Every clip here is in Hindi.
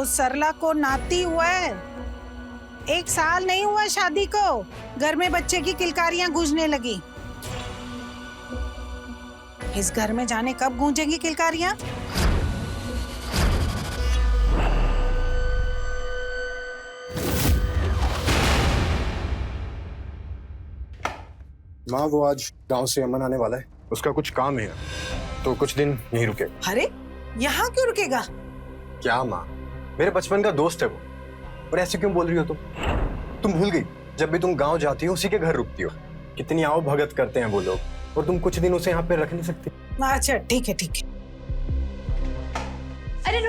सरला को नाती हुआ है, 1 साल नहीं हुआ शादी को, घर में बच्चे की किलकारियां गूंजने लगी। इस घर में जाने कब गूंजेंगी किलकारियां? माँ वो आज गांव से अमन आने वाला है, उसका कुछ काम है तो कुछ दिन यहीं रुके। अरे यहाँ क्यों रुकेगा? क्या माँ, मेरे बचपन का दोस्त है वो, और ऐसे क्यों बोल रही हो तुम भूल गई जब भी तुम गांव जाती हो उसी के घर रुकती हो। कितनी आओ भगत करते हैं वो लोग, और तुम कुछ दिन उसे यहाँ पे रख नहीं सकती। अच्छा ठीक है ठीक है। अरे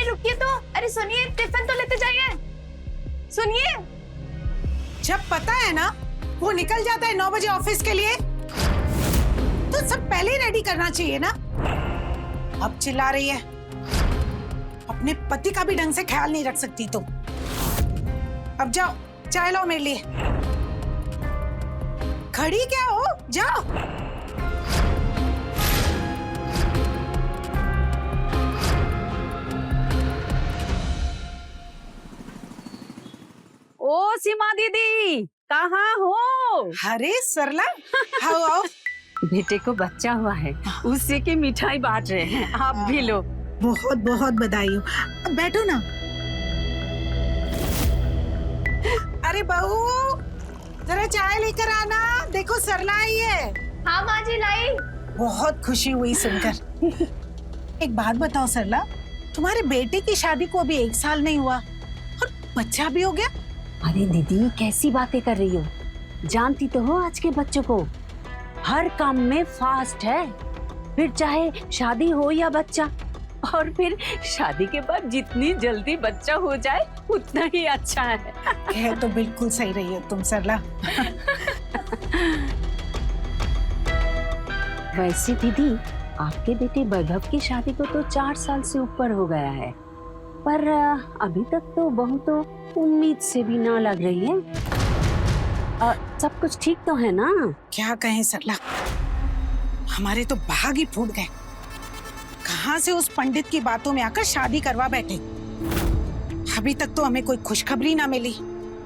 रुकिए तो, अरे सुनिए, टिफिन तो लेते जाइए। सुनिए, जब पता है ना वो निकल जाता है 9 बजे ऑफिस के लिए, तो सब पहले ही रेडी करना चाहिए ना। अब चिल्ला रही है, अपने पति का भी ढंग से ख्याल नहीं रख सकती तुम। अब जाओ चाय लाओ मेरे लिए। खड़ी क्या हो, जाओ। ओ सीमा दीदी, कहाँ हो? अरे सरला, आओ आओ। बेटे को बच्चा हुआ है, उसी की मिठाई बांट रहे हैं, आप भी लो। बहुत बहुत बधाई हो। अब बैठो ना। अरे बहू, जरा चाय लेकर आना, देखो सरला आई है। हाँ माँ जी लाई। बहुत खुशी हुई सुनकर। एक बात बताओ सरला, तुम्हारे बेटे की शादी को अभी 1 साल नहीं हुआ और बच्चा भी हो गया? अरे दीदी कैसी बातें कर रही हो, जानती तो हो आज के बच्चों को, हर काम में फास्ट है, फिर चाहे शादी हो या बच्चा, और फिर शादी के बाद जितनी जल्दी बच्चा हो जाए उतना ही अच्छा है। तो बिल्कुल सही रही हो तुम सरला। वैसे दीदी आपके बेटे वैभव की शादी को तो 4 साल से ऊपर हो गया है, पर अभी तक तो बहू तो उम्मीद से भी ना लग रही है। सब कुछ ठीक तो है ना? क्या कहें सरला, हमारे तो भाग ही फूट गए। कहां से उस पंडित की बातों में आकर शादी करवा बैठे। अभी तक तो हमें कोई खुशखबरी ना मिली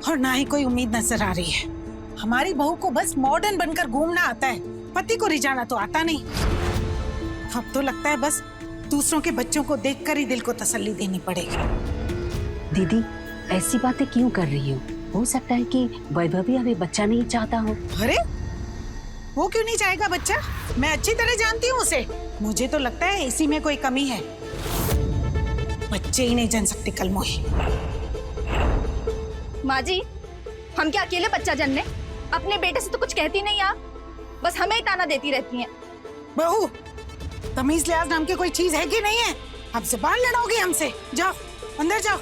और ना ही कोई उम्मीद नजर आ रही है। हमारी बहू को बस मॉडर्न बनकर घूमना आता है, पति को रिझाना तो आता नहीं। अब तो लगता है बस दूसरों के बच्चों को देखकर ही दिल को तसल्ली देनी पड़ेगी। दीदी ऐसी बातें क्यों कर रही हो सकता है कि वैभव भी अभी बच्चा नहीं चाहता हो। अरे वो क्यों नहीं चाहेगा बच्चा? मैं अच्छी तरह जानती हूँ उसे। मुझे तो लगता है इसी में कोई कमी है। बच्चे ही नहीं जन सकते कल मोही। माँ जी, हम क्या अकेले बच्चा जनने? अपने बेटे से तो कुछ कहती नहीं आप, बस हमें ही ताना देती रहती हैं। बहू, तमीज लिहाज नाम की कोई चीज है कि नहीं है? अब ज़बान लड़ाओगी हमसे? जाओ अंदर जाओ।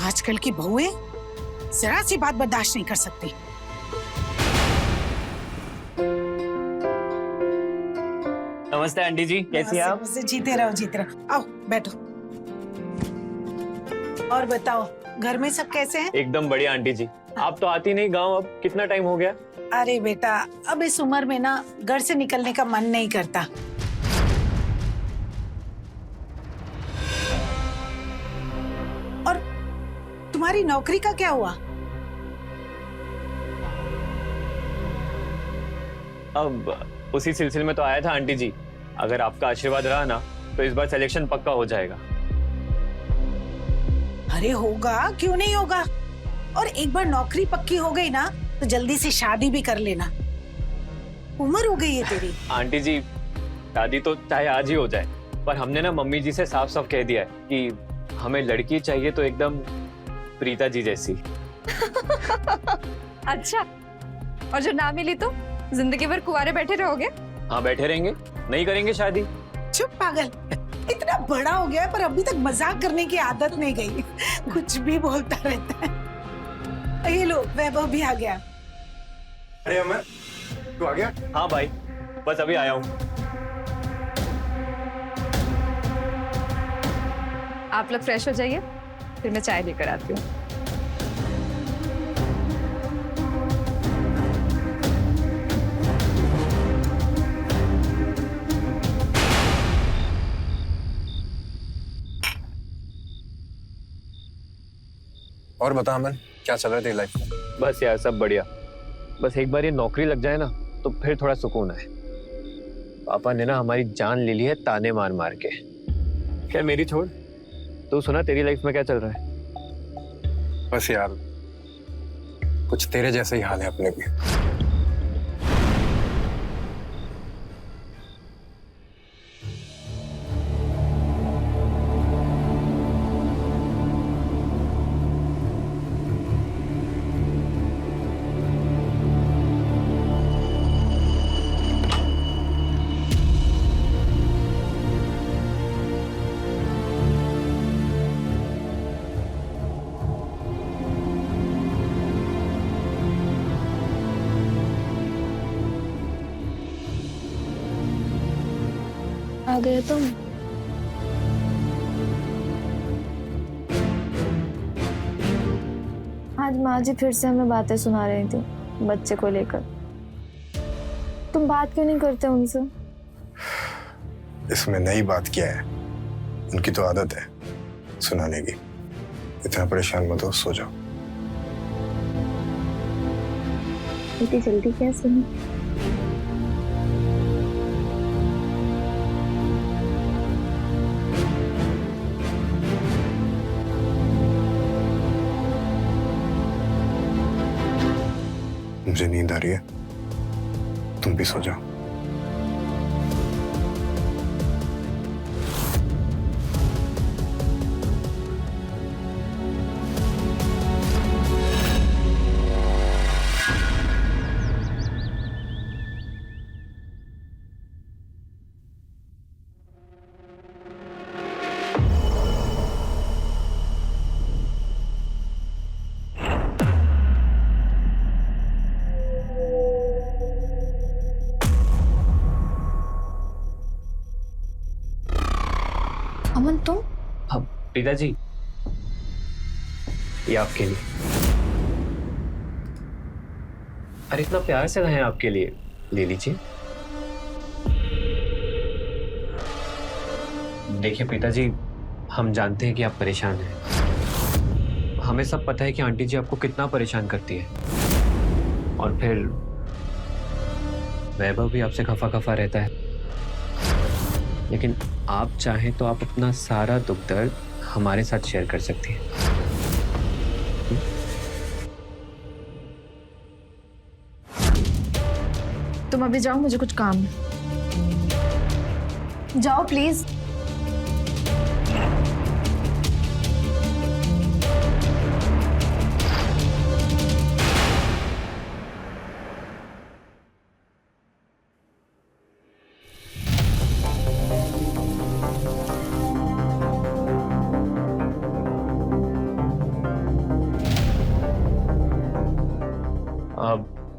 आजकल की बहुएं जरा सी बात बर्दाश्त नहीं कर सकती। नमस्ते आंटी जी, कैसी हैं आप? जीते रहो। आओ बैठो। और बताओ घर में सब कैसे हैं? एकदम बढ़िया आंटी जी। आप तो आती नहीं गांव, अब कितना टाइम हो गया? अरे बेटा, अब इस उम्र में ना घर से निकलने का मन नहीं करता। और तुम्हारी नौकरी का क्या हुआ? अब उसी सिलसिले में तो आया था आंटी जी। अगर आपका आशीर्वाद रहा ना तो इस बार सिलेक्शन पक्का हो जाएगा। अरे होगा, क्यों नहीं होगा। और एक बार नौकरी पक्की हो गई ना तो जल्दी से शादी भी कर लेना। उम्र हो गई है तेरी। आंटी जी शादी तो चाहे आज ही हो जाए, पर हमने ना मम्मी जी से साफ साफ कह दिया है कि हमें लड़की चाहिए तो एकदम प्रीता जी जैसी। अच्छा, और जो ना मिली तो जिंदगी भर कुंवारे बैठे रहोगे? हाँ बैठे रहेंगे, नहीं करेंगे शादी। चुप पागल, इतना बड़ा हो गया पर अभी तक मजाक करने की आदत नहीं गई। कुछ भी बोलता रहता है। ये लो वैभव भी आ गया। अरे अमर, तू आ गया? हाँ भाई, बस अभी आया हूँ। आप लोग फ्रेश हो जाइए, फिर मैं चाय लेकर आती हूँ। और बता अमन, क्या चल रहा है तेरी लाइफ में? बस यार सब बढ़िया। बस एक बार ये नौकरी लग जाए ना तो फिर थोड़ा सुकून है। पापा ने ना हमारी जान ले ली है ताने मार मार के। खैर मेरी छोड़, तू सुना तेरी लाइफ में क्या चल रहा है? बस यार कुछ तेरे जैसे ही हाल है अपने भी। आ गए तुम। आज माँ जी फिर से हमें बातें सुना रही थी बच्चे को लेकर। तुम बात क्यों नहीं करते उनसे? इसमें नई बात क्या है, उनकी तो आदत है सुनाने की। इतना परेशान मत हो, सो जाओ। इतनी जल्दी क्या सुनी? मुझे नींद आ रही है, तुम भी सो जाओ। अमन तुम? हाँ पिताजी, ये आपके लिए। अरे इतना प्यार से लाए हैं आपके लिए, ले लीजिए। देखिए पिताजी, हम जानते हैं कि आप परेशान हैं। हमें सब पता है कि आंटी जी आपको कितना परेशान करती है, और फिर वैभव भी आपसे खफा खफा रहता है। लेकिन आप चाहें तो आप अपना सारा दुख दर्द हमारे साथ शेयर कर सकती हैं। तुम अभी जाओ, मुझे कुछ काम है। जाओ प्लीज।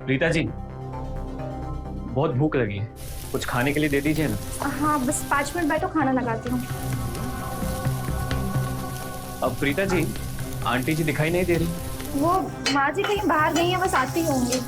रीता जी, बहुत भूख लगी है, कुछ खाने के लिए दे दीजिए ना। हाँ बस 5 मिनट बैठो, खाना लगाती हूँ। अब प्रीता जी, आंटी जी दिखाई नहीं दे रही। वो माँ जी कहीं बाहर गई है, बस आती होंगी।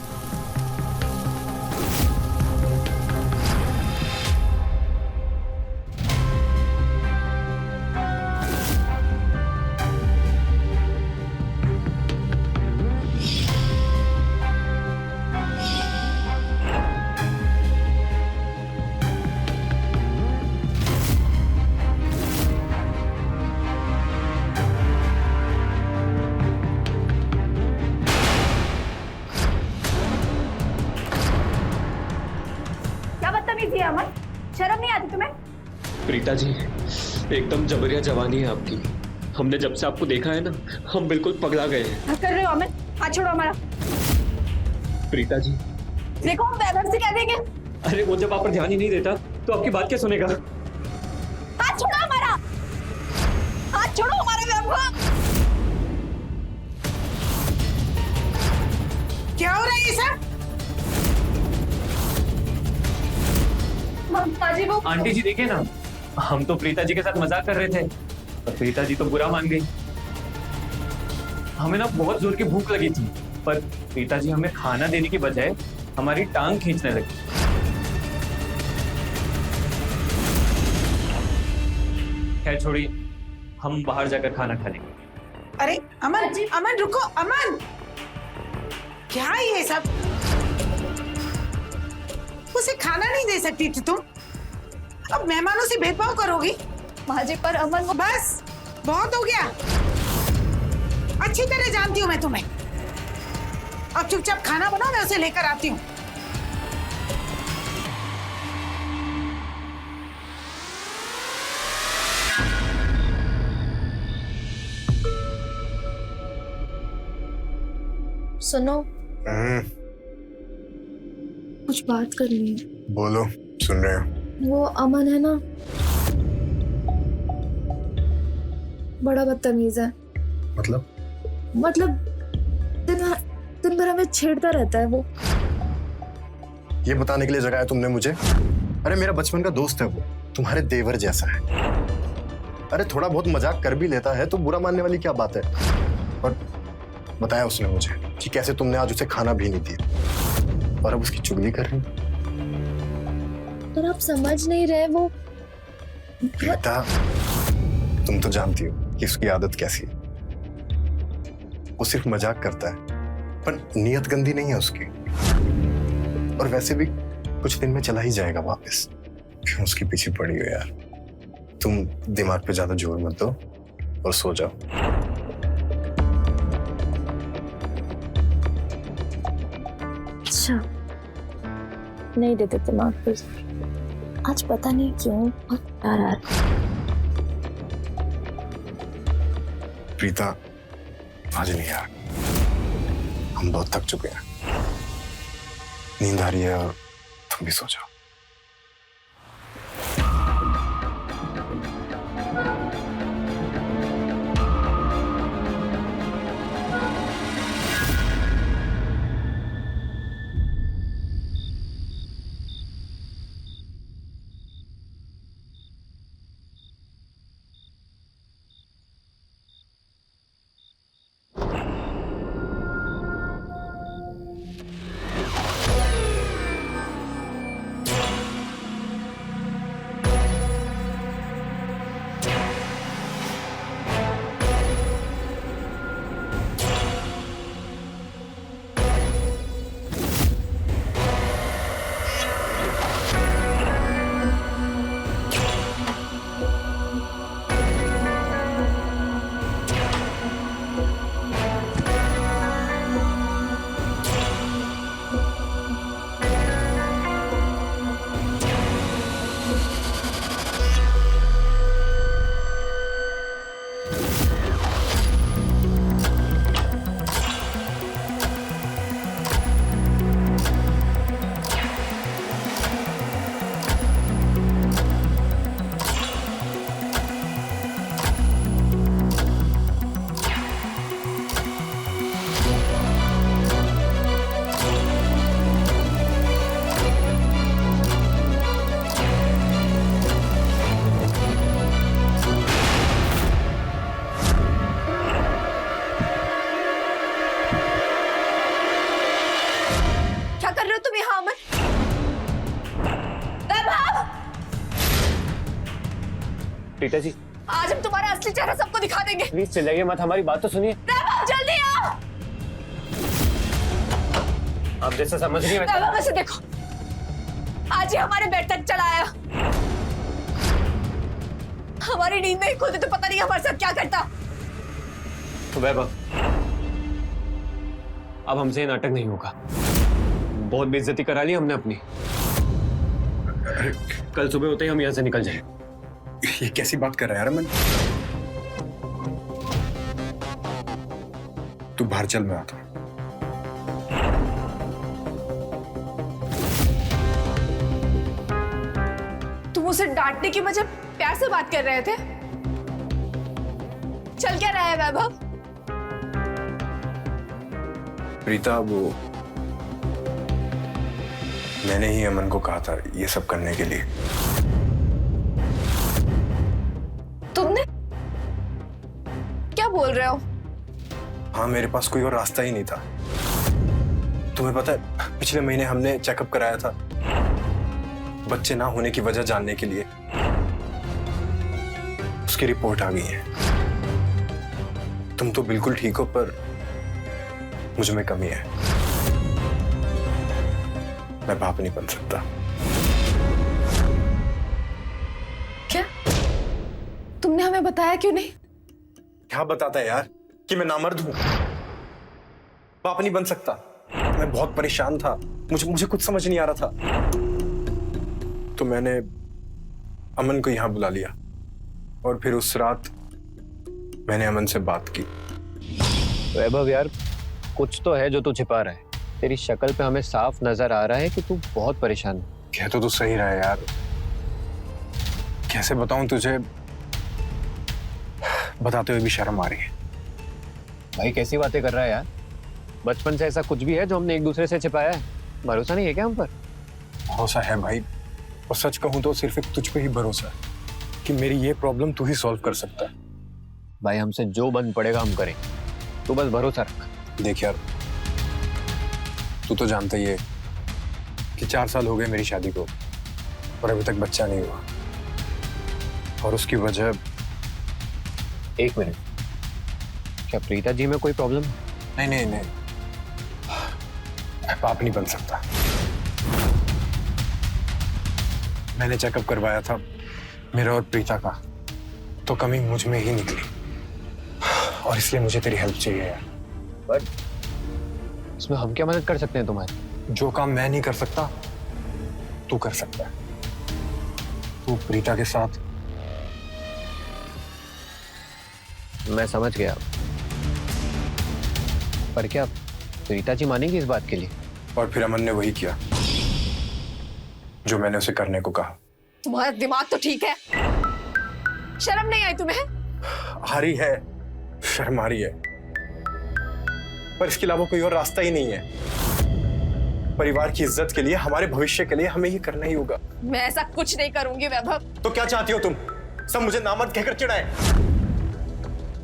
अमन, शर्म नहीं आती तुम्हें? प्रीता जी, एकदम जबरिया जवानी है आपकी। हमने जब से आपको देखा है ना, हम बिल्कुल पगला गए हैं। क्या कर रहे हो अमन? हाथ छोड़ो हमारा। प्रीता जी देखो, हम वैभव से कह देंगे। अरे वो जब आप पर ध्यान ही नहीं देता तो आपकी बात क्या सुनेगा? हाथ छोड़ो हमारा, हाथ छोड़ो हमारे वैभव। क्या हो रहा है ये सब? माजी वो आंटी जी देखिए ना, हम तो प्रीता जी के साथ मजाक कर रहे थे, पर प्रीता जी तो बुरा मान गई। हमें ना बहुत जोर की भूख लगी थी, पर प्रीता जी हमें खाना देने की बजाय हमारी टांग खींचने लगी। खैर छोड़िए, हम बाहर जाकर खाना खा लेंगे। अरे अमन, अमन रुको, अमन, क्या ये सब? उसे खाना नहीं दे सकती थी तुम? अब मेहमानों से भेदभाव करोगी? माँ जी पर अमन वो बस बहुत हो गया। अच्छी तरह जानती हूँ मैं तुम्हें। अब चुपचाप खाना बनाओ, मैं उसे लेकर आती हूँ। सुनो, कुछ बात करनी है। बोलो, सुन रहे हो। वो अमन है ना, बड़ा बदतमीज है। मतलब दिन भर हमें छेड़ता रहता है वो। ये बताने के लिए जगाया तुमने मुझे? अरे मेरा बचपन का दोस्त है वो, तुम्हारे देवर जैसा है। अरे थोड़ा बहुत मजाक कर भी लेता है तो बुरा मानने वाली क्या बात है। और बताया उसने मुझे कि कैसे तुमने आज उसे खाना भी नहीं दिया और अब उसकी चुगली कर रही। पर आप समझ नहीं रहे, वो प्रीता, तुम तो जानती हो कि उसकी आदत कैसी है। वो सिर्फ मजाक करता है, पर नीयत गंदी नहीं है उसकी। और वैसे भी कुछ दिन में चला ही जाएगा वापस। क्यों उसके पीछे पड़ी हो यार? तुम दिमाग पे ज्यादा जोर मत दो और सो जाओ। अच्छा, नहीं देते दिमाग पे। आज पता नहीं क्यों प्रीता, आज नहीं यार, हम बहुत थक चुके हैं। नींद आ रही है और तुम भी सो जाओ। प्रीता जी, आज हम तुम्हारा असली चेहरा सबको दिखा देंगे। प्लीज चिल्लाइए मत, हमारी बात तो सुनिए। वैभव, जल्दी आओ। आप जैसा समझ रही हैं वैभव, वैसे देखो, आज ही हमारे बेड तक चला आया। हमारी नींद में खुद तो पता नहीं हमारे साथ क्या करता। तो वैभव, अब हमसे ये नाटक नहीं होगा। बहुत बेइज्जती करा ली हमने अपनी। कल सुबह होते ही हम यहाँ से निकल जाएं। ये कैसी बात कर रहा है यार अमन? तू बाहर चल, मैं आता हूं। तुम उसे डांटने की बजाय प्यार से बात कर रहे थे। चल क्या रहा है वैभव? प्रीता, वो मैंने ही अमन को कहा था ये सब करने के लिए। तुमने? क्या बोल रहे हो? हाँ, मेरे पास कोई और रास्ता ही नहीं था। तुम्हें पता है, पिछले महीने हमने चेकअप कराया था बच्चे ना होने की वजह जानने के लिए। उसकी रिपोर्ट आ गई है। तुम तो बिल्कुल ठीक हो, पर मुझ में कमी है। मैं बाप नहीं बन सकता। क्या? तुमने हमें बताया क्यों नहीं? क्या बताता है यार कि मैं नामर्द हूं, बाप नहीं बन सकता। मैं बहुत परेशान था, मुझे कुछ समझ नहीं आ रहा था, तो मैंने अमन को यहां बुला लिया और फिर उस रात मैंने अमन से बात की। वैभव यार, कुछ तो है जो तू छिपा रहा है। तेरी शक्ल पे हमें साफ नजर आ रहा है कि तू बहुत परेशान है। कह तो तू सही रहा है यार, कैसे बताऊं तुझे, बताते हुए भी शर्म आ रही है। भाई कैसी बातें कर रहा है यार? बचपन से ऐसा कुछ भी है जो हमने एक दूसरे से छिपाया है? भरोसा नहीं है क्या हम पर? भरोसा है भाई, और सच कहूं तो सिर्फ एक तुझ पे ही भरोसा है कि मेरी ये प्रॉब्लम तू ही सॉल्व कर सकता है। भाई हमसे जो बन पड़ेगा हम करें, तू बस भरोसा रख। देख यार, तू तो जानता ही है कि 4 साल हो गए मेरी शादी को और अभी तक बच्चा नहीं हुआ, और उसकी वजह। एक मिनट, क्या प्रीता जी में कोई प्रॉब्लम? नहीं नहीं नहीं, मैं बाप नहीं बन सकता। मैंने चेकअप करवाया था मेरा और प्रीता का, तो कमी मुझ में ही निकली, और इसलिए मुझे तेरी हेल्प चाहिए यार। बट इसमें हम क्या मदद कर सकते हैं तुम्हारी? जो काम मैं नहीं कर सकता तू कर सकता है। तू प्रीता के साथ। मैं समझ गया, पर क्या प्रीता जी मानेंगी इस बात के लिए? और फिर अमन ने वही किया जो मैंने उसे करने को कहा। तुम्हारा दिमाग तो ठीक है, शर्म नहीं आई तुम्हें? आ रही है, शर्म आ रही है, पर इसके अलावा कोई और रास्ता ही नहीं है। परिवार की इज्जत के लिए, हमारे भविष्य के लिए हमें ये करना ही होगा। मैं ऐसा कुछ नहीं करूंगी वैभव। तो क्या चाहती हो तुम? सब मुझे नामर्द कहकर चिढ़ाए?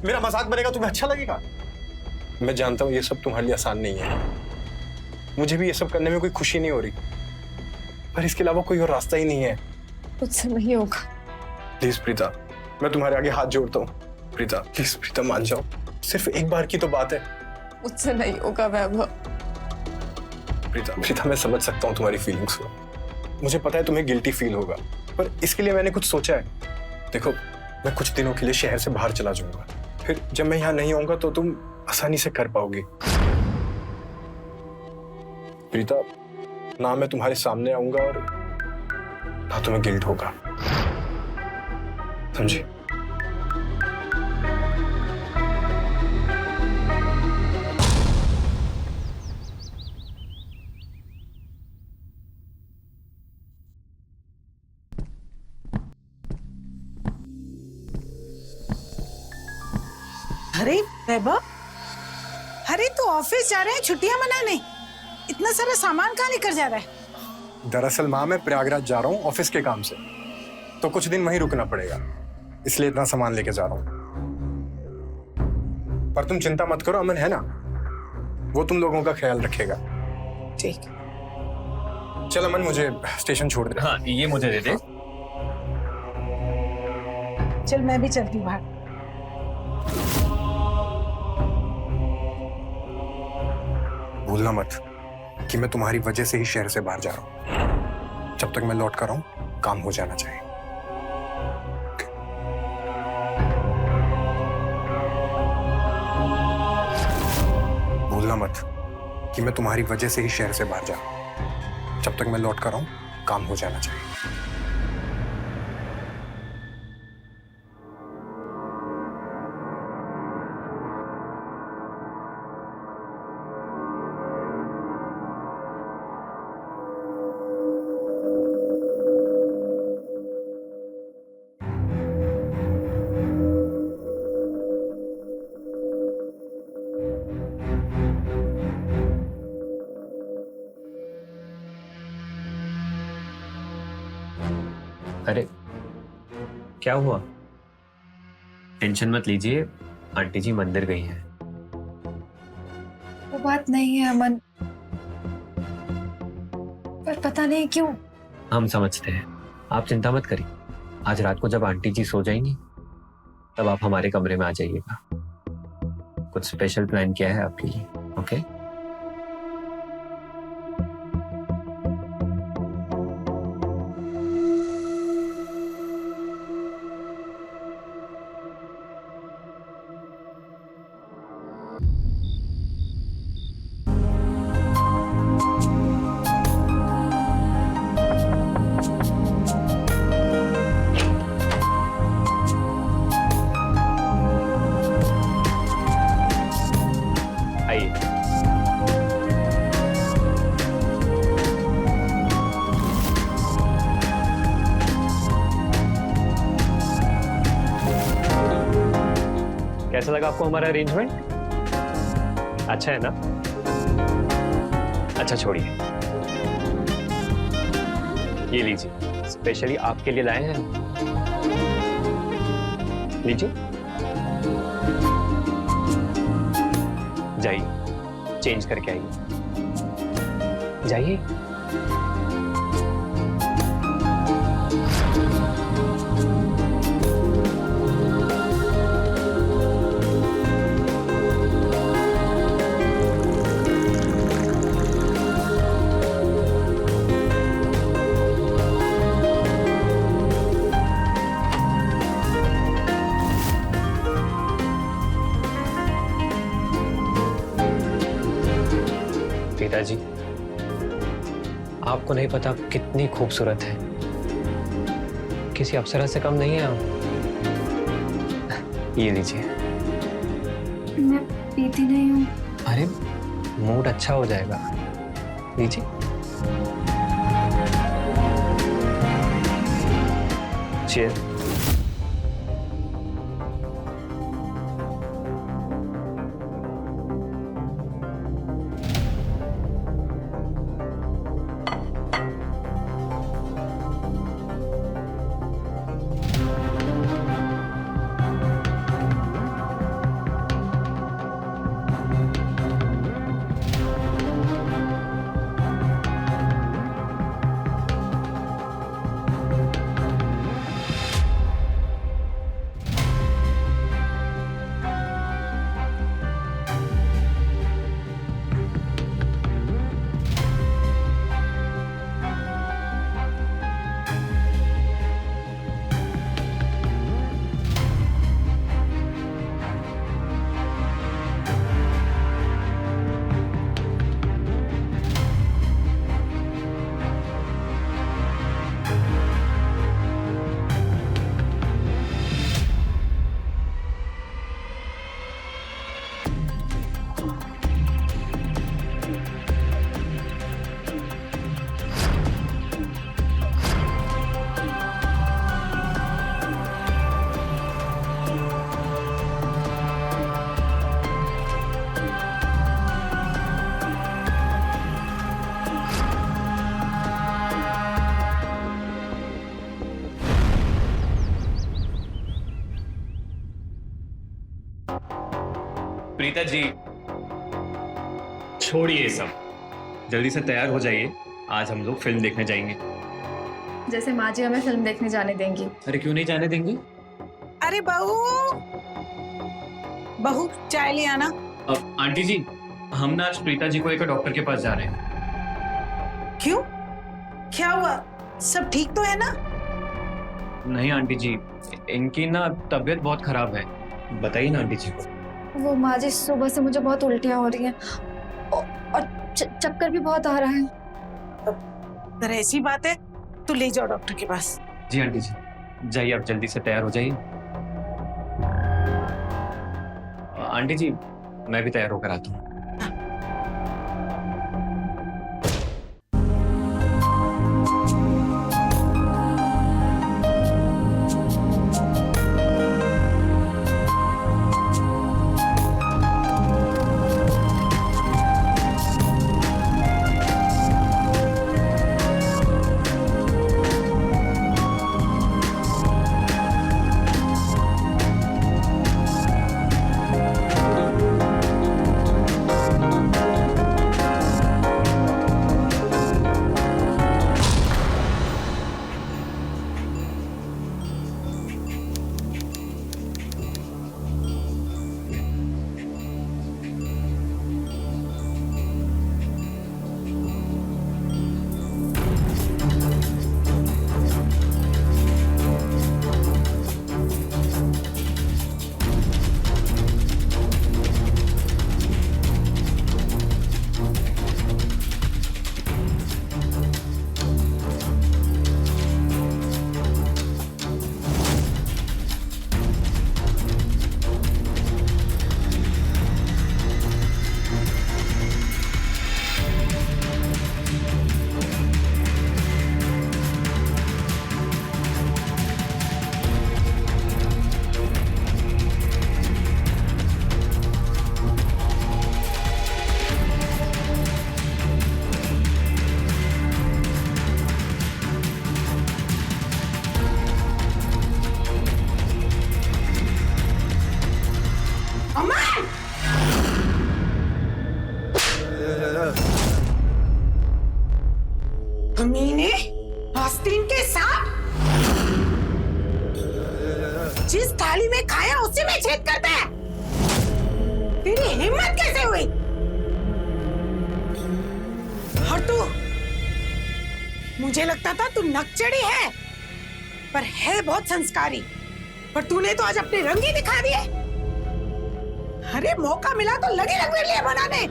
मेरा मजाक बनेगा तुम्हें अच्छा लगेगा? मैं जानता हूं ये सब तुम्हारे लिए आसान नहीं है, मुझे भी ये सब करने में कोई खुशी नहीं हो रही, पर इसके अलावा कोई और रास्ता ही नहीं है। मुझसे नहीं होगा। प्लीज प्रीता, मैं तुम्हारे आगे हाथ जोड़ता हूँ। प्रीता प्लीज, प्रीता मान जाओ, सिर्फ एक बार की तो बात है। मुझसे नहीं होगा वैभव। प्रीता प्रीता, मैं समझ सकता हूँ तुम्हारी फीलिंग्स को, मुझे पता है तुम्हें गिल्टी फील होगा, पर इसके लिए मैंने कुछ सोचा है। देखो, मैं कुछ दिनों के लिए शहर से बाहर चला जाऊंगा, फिर जब मैं यहाँ नहीं आऊंगा तो तुम आसानी से कर पाओगी। प्रीता, ना मैं तुम्हारे सामने आऊंगा और ना तुम्हें गिल्ट होगा, समझी? अरे वैभव, अरे तू ऑफिस जा रहे हैं छुट्टियां मनाने? इतना सारा सामान कहाँ लेकर जा रहा है? दरअसल माँ, मैं प्रयागराज जा रहा हूँ ऑफिस के काम से, तो कुछ दिन वहीं रुकना पड़ेगा, इसलिए इतना सामान लेके जा रहा हूँ। पर तुम चिंता मत करो, अमन है ना, वो तुम लोगों का ख्याल रखेगा। ठीक। चल अमन, मुझे स्टेशन छोड़ दे। हाँ, ये मुझे दे दे। चल मैं भी चलती हूँ बाहर। भूलना मत कि मैं तुम्हारी वजह से ही शहर से बाहर जा रहा हूं। जब तक मैं लौट कर आऊं, काम हो जाना चाहिए। भूलना मत कि मैं तुम्हारी वजह से ही शहर से बाहर जा रहा हूं। जब तक मैं लौट कर आऊं, काम हो जाना चाहिए। अरे क्या हुआ? टेंशन मत लीजिए, आंटी जी मंदिर गई हैं। वो बात नहीं है अमन, पर पता नहीं क्यों। हम समझते हैं, आप चिंता मत करिए। आज रात को जब आंटी जी सो जाएंगी, तब आप हमारे कमरे में आ जाइएगा। कुछ स्पेशल प्लान किया है आपके लिए। ओके आइए। कैसा लगा आपको हमारा अरेंजमेंट? अच्छा है ना? अच्छा छोड़िए, ये लीजिए, स्पेशली आपके लिए लाए हैं। लीजिए, जाइए चेंज करके आइए, जाइए। पिताजी, आपको नहीं पता आप कितनी खूबसूरत है, किसी अप्सरा से कम नहीं है आप। ये लीजिए। मैं पीती नहीं हूँ। अरे मूड अच्छा हो जाएगा, लीजिए। चीयर। प्रीता जी, छोड़िए ये सब, जल्दी से तैयार हो जाइए, आज हम लोग फिल्म देखने जाएंगे। जैसे माँ जी हमें फिल्म देखने जाने देंगी। अरे क्यों नहीं जाने देंगे? अरे बहू, बहू चाय ले आना। अब आंटी जी, हम ना आज प्रीता जी को एक डॉक्टर के पास जा रहे हैं। क्यों, क्या हुआ? सब ठीक तो है ना? नहीं आंटी जी, इनकी ना तबीयत बहुत खराब है। बताइए ना आंटी जी को। वो माँ जी, सुबह से मुझे बहुत उल्टियाँ हो रही हैं और चक्कर भी बहुत आ रहा है। अगर ऐसी बात है तो ले जाओ डॉक्टर के पास। जी आंटी जी, जाइए आप जल्दी से तैयार हो जाइए। आंटी जी, मैं भी तैयार होकर आता हूँ। आस्तीन के सांप, जिस थाली में खाया उसी में छेद करता है। तेरी हिम्मत कैसे हुई? और तू, मुझे लगता था तू नकचड़ी है, पर है बहुत संस्कारी। पर तूने तो आज अपने रंग ही दिखा दिए। अरे मौका मिला तो लगे रंगरेलियां बनाने।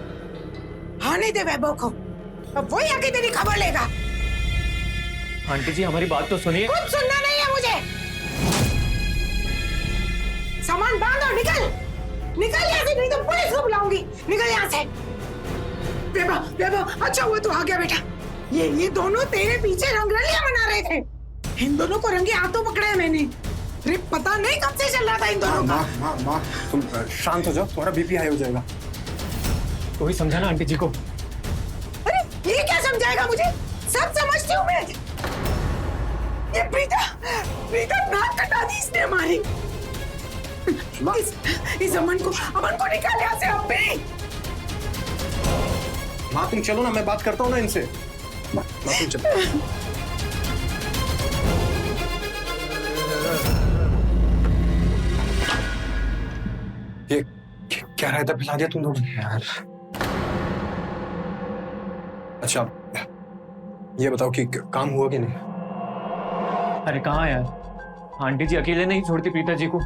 आने दे वैभव को, अब वही आके तेरी खबर लेगा। आंटी जी हमारी बात तो सुनिए। कुछ सुनना नहीं है मुझे। सामान बांध और निकल, निकल यहाँ से, नहीं तो पुलिस को बुलाऊंगी। निकल यहाँ से। वैभव, वैभव, अच्छा हुआ तू आ गया बेटा। ये दोनों तेरे पीछे रंगरलियां बना रहे थे। इन दोनों को रंगे हाथों पकड़ा है मैंने। अरे पता नहीं कब से चल रहा था इन दोनों का। माँ, तुम शांत हो जाओ, तुम्हारा बीपी हाई हो जाएगा। तो ही समझाना आंटी जी को। अरे ये क्या समझाएगा मुझे? सब समझती हूँ मैं। ये प्रीता नाक कटा दी इसने हमारी। इस अमन को निकाल यहाँ से अब भी। माँ तुम चलो ना, मैं बात करता हूँ ना इनसे। माँ तुम चलो। ये क्या रायता पिला दिया तुम लोग यार। अच्छा ये बताओ कि काम हुआ कि नहीं? अरे कहाँ यार, आंटी जी अकेले नहीं छोड़ती प्रीता जी को।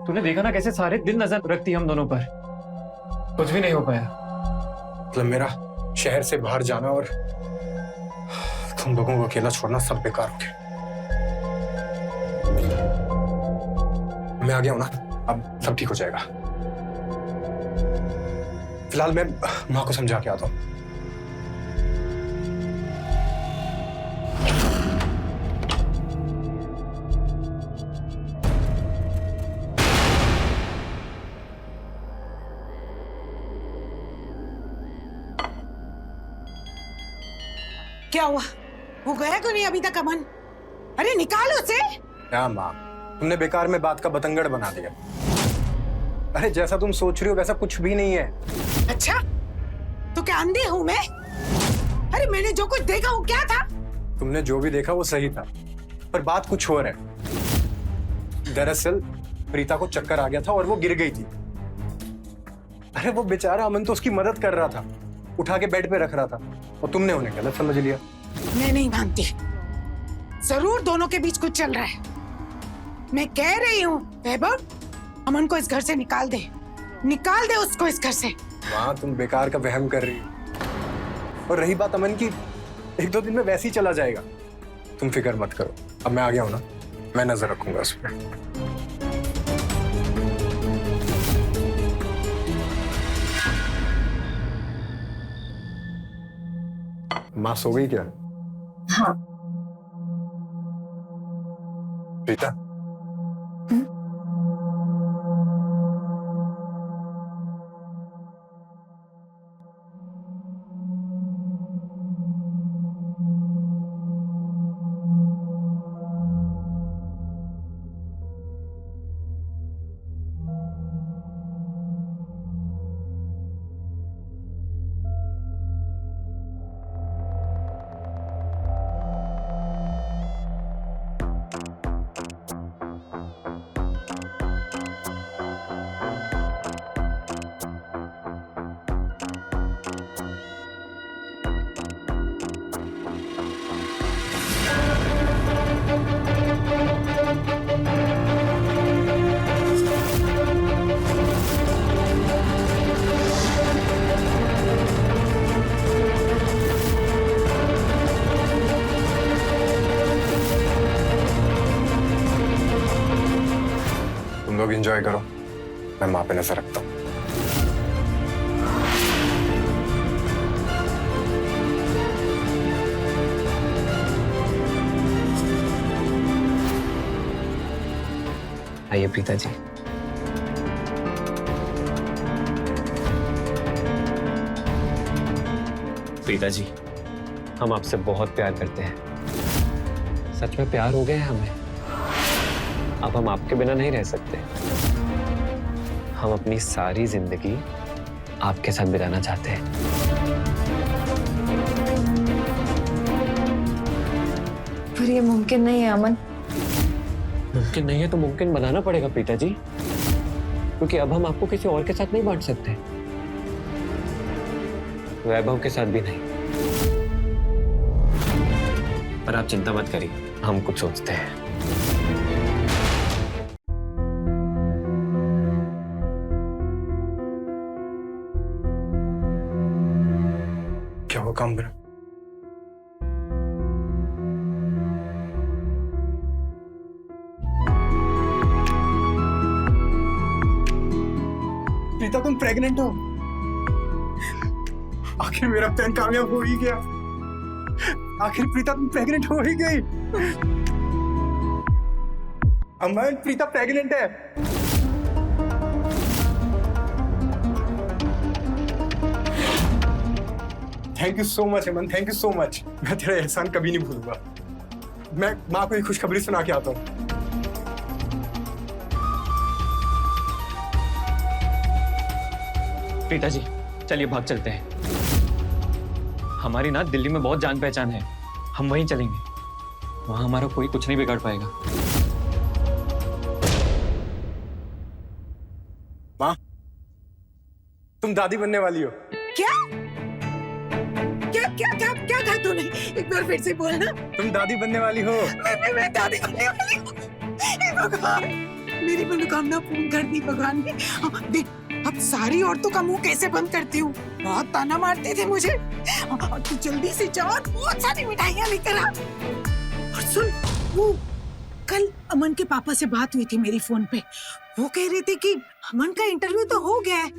तूने देखा ना कैसे सारे दिन नजर रखती हम दोनों पर। कुछ भी नहीं हो पाया। मतलब मेरा शहर से बाहर जाना और तुम लोगों को अकेला छोड़ना सब बेकार हो गया। मैं आ गया हूं ना, अब सब ठीक हो जाएगा। फिलहाल मैं माँ को समझा के आता हूं। क्या हुआ? वो गया क्यों नहीं अभी तक अमन? अरे निकालो उसे। क्या माँ, तुमने बेकार में बात का बतंगड़ बना दिया। अरे जैसा तुम सोच रही हो वैसा कुछ भी नहीं है। अच्छा तो क्या अंधी हूं मैं? अरे मैंने जो कुछ देखा वो क्या था? तुमने जो भी देखा वो सही था, पर बात कुछ और है। दरअसल प्रीता को चक्कर आ गया था और वो गिर गई थी। अरे वो बेचारा अमन तो उसकी मदद कर रहा था, उठा के बेड पे रख रहा था, और तुमने उन्हें गलत समझ लिया। मैं नहीं मानती, जरूर दोनों के बीच कुछ चल रहा है। मैं कह रही हूँ वैभव, अमन को इस घर से निकाल दे, निकाल दे उसको इस घर से। माँ तुम बेकार का वहम कर रही हो। और रही बात अमन की, 1-2 दिन में वैसे ही चला जाएगा। तुम फिक्र मत करो, अब मैं आ गया हूं ना, मैं नजर रखूंगा उस पर। माँ सो गई क्या? हाँ। प्रीता, तुम लोग एंजॉय करो, मैं माँ पे नजर रखता हूँ। आइए प्रीता जी। प्रीता जी, हम आपसे बहुत प्यार करते हैं। सच में प्यार हो गया है हमें। अब हम आपके बिना नहीं रह सकते। हम अपनी सारी जिंदगी आपके साथ बिताना चाहते हैं। पर ये मुमकिन नहीं है अमन। मुमकिन नहीं है तो मुमकिन बनाना पड़ेगा प्रीता जी, क्योंकि अब हम आपको किसी और के साथ नहीं बांट सकते, वैभव के साथ भी नहीं। पर आप चिंता मत करिए, हम कुछ सोचते हैं। क्या हुआ काम मेरा? प्रीता तुम प्रेग्नेंट हो? आखिर मेरा प्लान कामयाब हो ही गया। आखिर प्रीता तुम प्रेग्नेंट हो ही गई। अमन, प्रीता प्रेग्नेंट है। Thank you so much Aman, thank you so much. मैं तेरा एहसान कभी नहीं भूलूंगा। मैं माँ को एक खुशखबरी सुना के आता हूँ। प्रीता जी चलिए भाग चलते हैं। हमारी ना दिल्ली में बहुत जान पहचान है, हम वहीं चलेंगे। वहां हमारा कोई कुछ नहीं बिगाड़ पाएगा। माँ, तुम दादी बनने वाली हो। क्या क्या क्या क्या क्या कहा तूने? एक बार फिर से बोलना। तुम दादी बनने वाली हो। मैं दादी बनने वाली हूँ। हे भगवान, मेरी मनोकामना पूर्ण कर दी भगवान ने। देख, अब सारी औरतों का मुंह कैसे बंद करती हूँ। बहुत ताना मारते थे मुझे। तू जल्दी से जा और बहुत सारी मिठाइयाँ लेकर आ। और सुन, वो कल अमन के पापा से बात हुई थी मेरी फोन पे। वो कह रहे थे कि अमन का इंटरव्यू तो हो गया है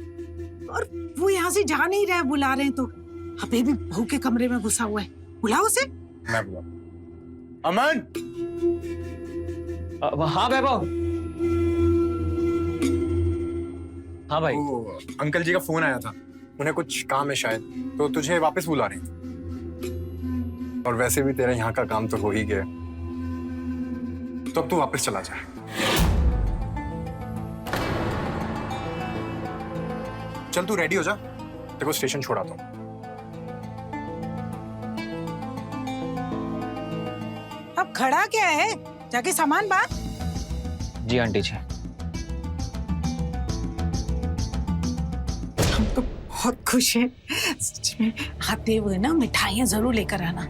और वो यहाँ से जा नहीं रहा, बुला रहे हैं। तो अभी भी बहू के कमरे में घुसा हुआ है, बुलाओ उसे। मैं बुला। अमन, हाँ वैभव। हाँ भाई। वो अंकल जी का फोन आया था, उन्हें कुछ काम है शायद, तो तुझे वापस बुला रहे हैं। और वैसे भी तेरा यहाँ का काम तो हो ही गया, तो अब तू वापस चला जा। चल तू रेडी हो जा, तेरे को स्टेशन छोड़ाता हूँ। अब खड़ा क्या है, जाके सामान बांध। जी आंटी जी। हम तो बहुत खुश हैं। सच में आते हुए ना मिठाइयाँ जरूर लेकर आना,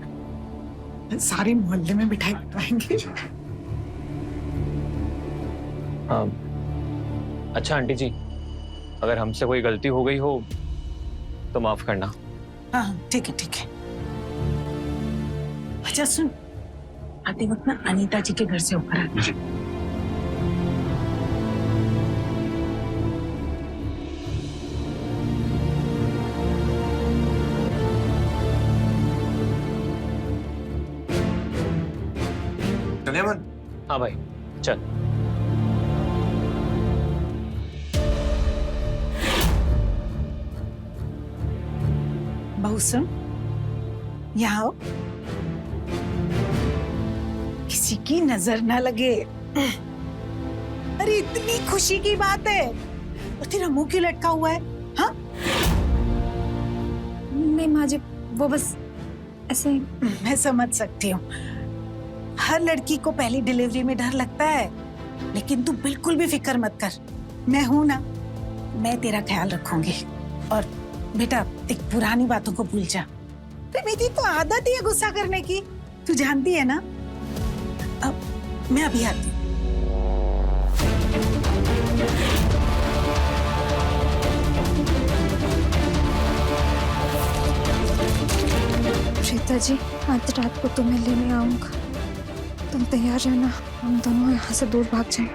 सारे मोहल्ले में मिठाई खिलाएंगे। अच्छा आंटी जी, अगर हमसे कोई गलती हो गई हो तो माफ करना। हाँ ठीक है ठीक है। अच्छा सुन, आते वक्त ना अनीता जी के घर से ऊपर आना। चलिए अमन। हाँ भाई चल। बहू सुन, यहाँ आओ। किसी की नजर ना लगे। अरे इतनी खुशी की बात है, और तेरा मुंह क्यों लटका हुआ है? हाँ नहीं माँ जी, वो बस ऐसे ही। मैं समझ सकती हूँ, हर लड़की को पहली डिलीवरी में डर लगता है, लेकिन तू बिल्कुल भी फिक्र मत कर। मैं हूं ना, मैं तेरा ख्याल रखूंगी। और बेटा, एक पुरानी बातों को भूल जा। मेरी तो आदत ही है गुस्सा करने की, तू जानती है ना। अब मैं अभी आती हूँ। प्रीता जी, आज रात को तुम्हें लेने आऊंगा, तुम तैयार रहना, हम दोनों यहाँ से दूर भाग जाएं।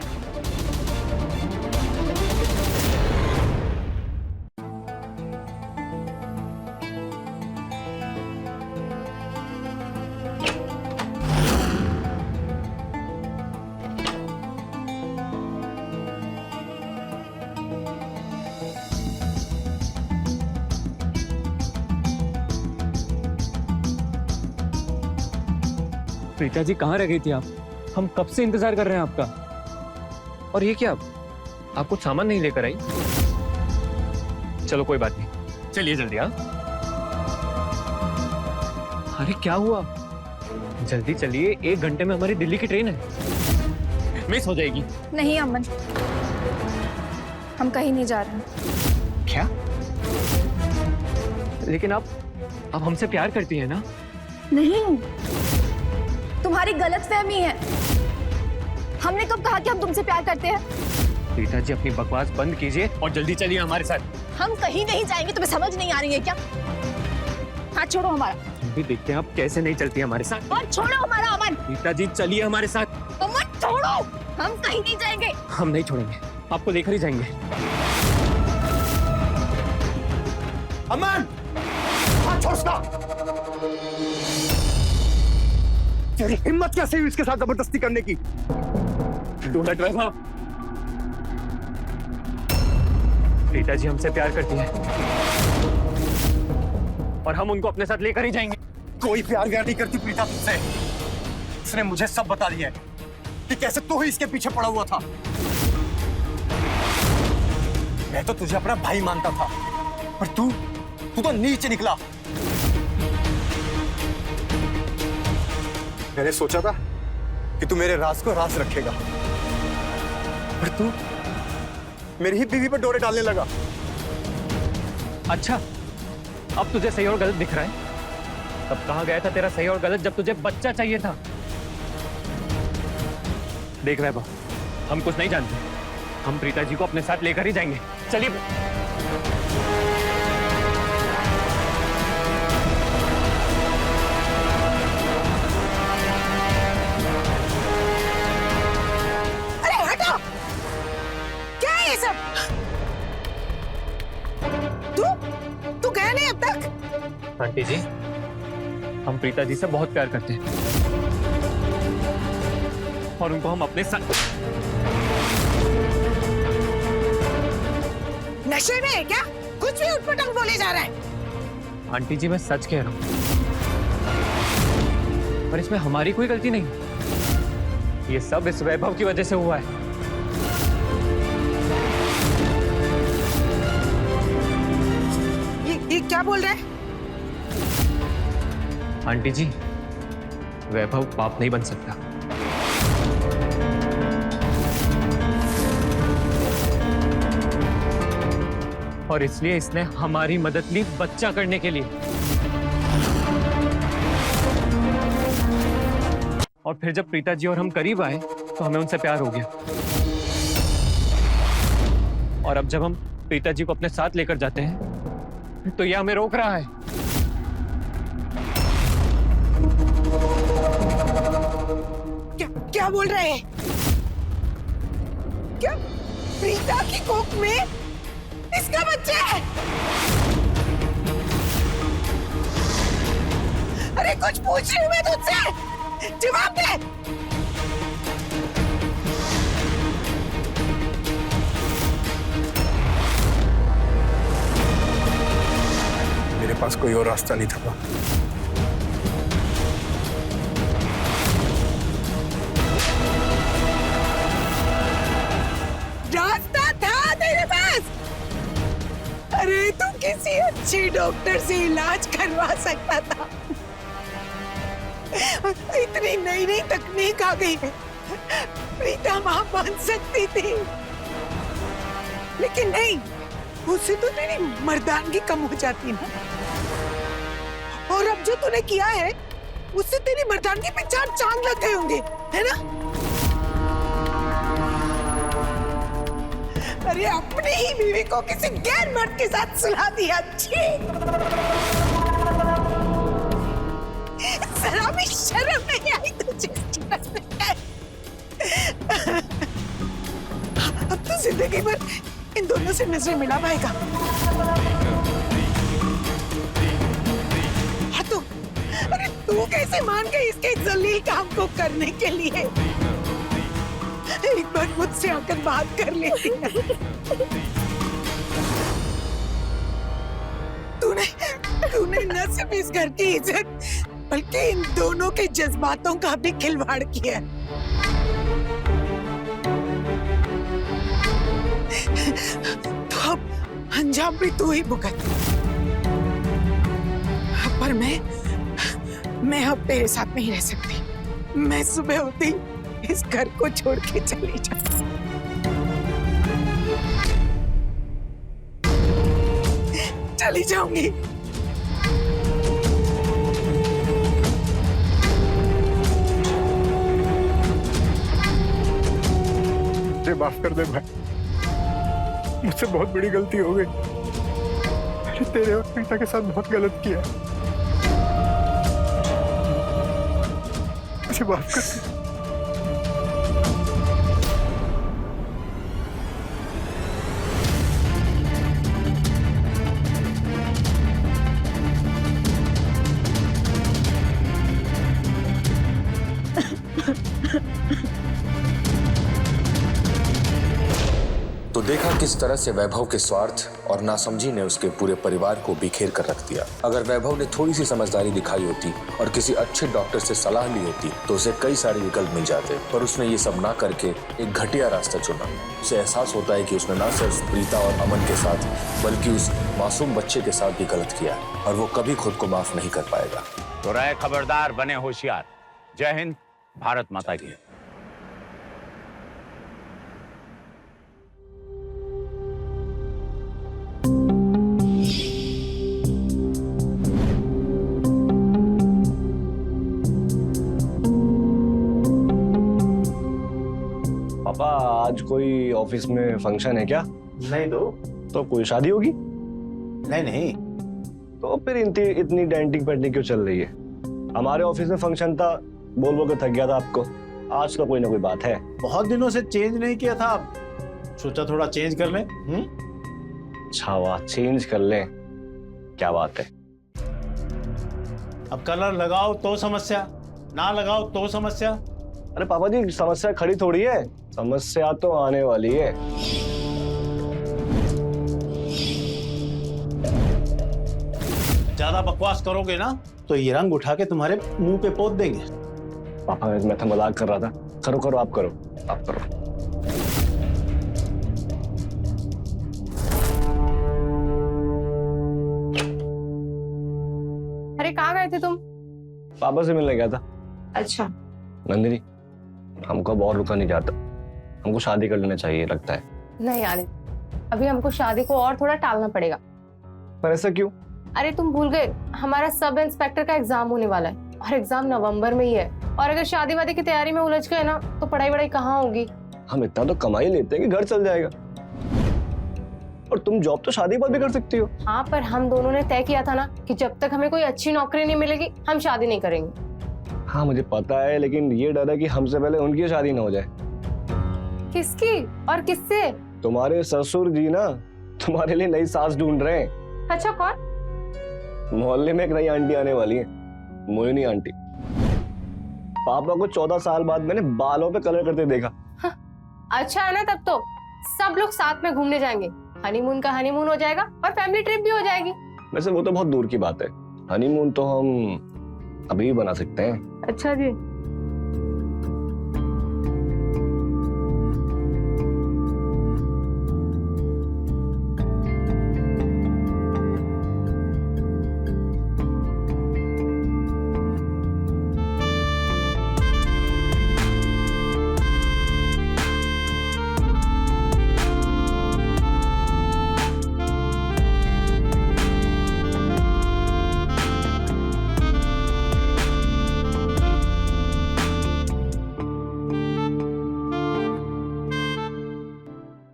प्रीता जी कहाँ रह गई थी आप? हम कब से इंतजार कर रहे हैं आपका। और ये क्या, आप कुछ सामान नहीं लेकर आई? चलो कोई बात नहीं, चलिए जल्दी। हाँ अरे क्या हुआ? जल्दी चलिए, 1 घंटे में हमारी दिल्ली की ट्रेन है, मिस हो जाएगी। नहीं अमन, हम कहीं नहीं जा रहे। क्या? लेकिन आप हमसे प्यार करती है ना? नहीं, तुम्हारी गलतफहमी है। हमने कब कहा कि हम तुमसे प्यार करते हैं? प्रीता जी, अपनी बकवास बंद कीजिए और जल्दी चलिए हमारे साथ। हम कहीं नहीं जाएंगे, तुम्हें समझ नहीं आ रही है क्या? हाथ छोड़ो हमारा। हम भी देखते हैं आप कैसे नहीं चलती हमारे साथ। और छोड़ो हमारा अमन। प्रीता जी, चलिए हमारे साथ। अमन छोड़ो, हम कहीं नहीं जाएंगे। हम नहीं छोड़ेंगे, आपको लेकर ही जाएंगे। अमन, हाथ छोड़ उसका। तेरी हिम्मत कैसे हुई इसके साथ जबरदस्ती करने की? डोंट वैभव। प्रीता जी हमसे प्यार करती है और हम उनको अपने साथ लेकर ही जाएंगे। कोई प्यार व्यार नहीं करती प्रीता तुझसे। उसने मुझे सब बता दिया है कि कैसे तू ही इसके पीछे पड़ा हुआ था। मैं तो तुझे अपना भाई मानता था, पर तू तो नीचे निकला। मैंने सोचा था कि तू मेरे राज को राज रखेगा, पर तू मेरी ही बीवी पर डोरे डालने लगा। अच्छा, अब तुझे सही और गलत दिख रहा है? तब कहाँ गया था तेरा सही और गलत जब तुझे बच्चा चाहिए था? देख वैभव, हम कुछ नहीं जानते, हम प्रीता जी को अपने साथ लेकर ही जाएंगे। चलिए। अरे हटो, क्या है ये सब? तू गया नहीं अब तक? आंटी जी, हम प्रीता जी से बहुत प्यार करते हैं और उनको हम अपने साथ। नशे में है क्या? कुछ भी उठपटांग बोले जा रहा है। आंटी जी, मैं सच कह रहा हूं, पर इसमें हमारी कोई गलती नहीं। ये सब इस वैभव की वजह से हुआ है। ये क्या बोल रहा है? आंटी जी, वैभव पाप नहीं बन सकता। और इसलिए इसने हमारी मदद ली बच्चा करने के लिए। और फिर जब प्रीता जी और हम करीब आए तो हमें उनसे प्यार हो गया। और अब जब हम प्रीता जी को अपने साथ लेकर जाते हैं तो यह हमें रोक रहा है। क्या बोल रहे हैं? क्या प्रीता की कोख में इसका बच्चा है? अरे कुछ पूछ रही हूँ मैं तुझसे, जवाब दे। मेरे पास कोई और रास्ता नहीं था। रास्ता था तेरे पास? अरे तू किसी अच्छे डॉक्टर से इलाज करवा सकता था। इतनी नई नई तकनीक आ गई है, प्रीता मां बन सकती थी, लेकिन नहीं, उससे तो तेरी मर्दानगी कम हो जाती ना। और अब जो तूने किया है उससे तेरी मर्दानगी पे 4 चांद लग गए होंगे, है ना? अरे अपनी ही बीवी को किसी गैर मर्द के साथ सुला दिया। छी, जरा भी शर्म नहीं आई तुझे? अब तो जिंदगी भर इन दोनों से नजरें मिला पाएगा। हाँ तो, अरे तू कैसे मान गई इसके जलील काम को करने के लिए? एक बार मुझसे आकर बात कर लेती है। तूने न सिर्फ इस घर की इज्जत बल्कि इन दोनों के जज्बातों का भी खिलवाड़ किया। तो अब अंजाम भी तू ही भुगत। पर मैं अब तेरे साथ नहीं रह सकती। मैं सुबह होते ही इस घर को छोड़ के चली जाऊं। चली जाऊंगी। मुझे माफ कर दे भाई, मुझसे बहुत बड़ी गलती हो गई। मैंने तेरे और प्रीता के साथ बहुत गलत किया। मुझे माफ कर दे। तो देखा किस तरह से वैभव के स्वार्थ और नासमझी ने उसके पूरे परिवार को बिखेर कर रख दिया। अगर वैभव ने थोड़ी सी समझदारी दिखाई होती और किसी अच्छे डॉक्टर से सलाह ली होती तो उसे कई सारे विकल्प मिल जाते, पर उसने ये सब ना करके एक घटिया रास्ता चुना। उसे एहसास होता है कि उसने ना सिर्फ प्रीता और अमन के साथ बल्कि उस मासूम बच्चे के साथ भी गलत किया और वो कभी खुद को माफ नहीं कर पाएगा। तो रहे खबरदार, बने होशियार। जय हिंद, भारत माता की। पापा आज कोई ऑफिस में फंक्शन है क्या? नहीं तो कोई शादी होगी? नहीं। तो फिर इतनी डेंटिंग पेंटिंग क्यों चल रही है? हमारे ऑफिस में फंक्शन था, बोल बोल के थक गया था आपको। आज तो कोई ना कोई बात है। बहुत दिनों से चेंज नहीं किया था, सोचा थोड़ा चेंज कर लें। अच्छा वाह, चेंज कर लें, क्या बात है। अब कलर लगाओ तो समस्या, ना लगाओ तो समस्या। अरे पापा जी, समस्या खड़ी थोड़ी है, समस्या तो आने वाली है। ज्यादा बकवास करोगे ना तो ये रंग उठा के तुम्हारे मुंह पे पोत देंगे। पापा मैं तो मजाक कर रहा था। करो करो, आप करो, आप करो। अरे कहाँ गए थे तुम? पापा से मिलने गया था। अच्छा। नंदिनी, हमको अब और रुका नहीं जाता, हमको शादी कर लेना चाहिए लगता है। नहीं यार, अभी हमको शादी को और थोड़ा टालना पड़ेगा। पर ऐसा क्यों? अरे तुम भूल गए, हमारा सब इंस्पेक्टर का एग्जाम होने वाला है और एग्जाम नवंबर में ही है। और अगर शादी वादी की तैयारी में उलझ गए ना तो पढ़ाई वढ़ाई कहाँ होगी। हम इतना तो कमाई लेते हैं कि घर चल जाएगा। और तुम जॉब तो शादी के बाद भी कर सकती हो। हाँ, पर हम दोनों ने तय किया था ना कि जब तक हमें कोई अच्छी नौकरी नहीं मिलेगी हम शादी नहीं करेंगे। हाँ मुझे पता है, लेकिन ये डर है कि हमसे पहले उनकी शादी ना हो जाए। किसकी और किससे? तुम्हारे ससुर जी ना तुम्हारे लिए नई सास ढूंढ रहे हैं। अच्छा, कौन? मोहल्ले में एक नई आंटी आने वाली है, मोहिनी आंटी। पापा को 14 साल बाद मैंने बालों पे कलर करते देखा। अच्छा है ना, तब तो सब लोग साथ में घूमने जाएंगे, हनीमून का हनीमून हो जाएगा और फैमिली ट्रिप भी हो जाएगी। वैसे वो तो बहुत दूर की बात है, हनीमून तो हम अभी भी बना सकते हैं। अच्छा जी।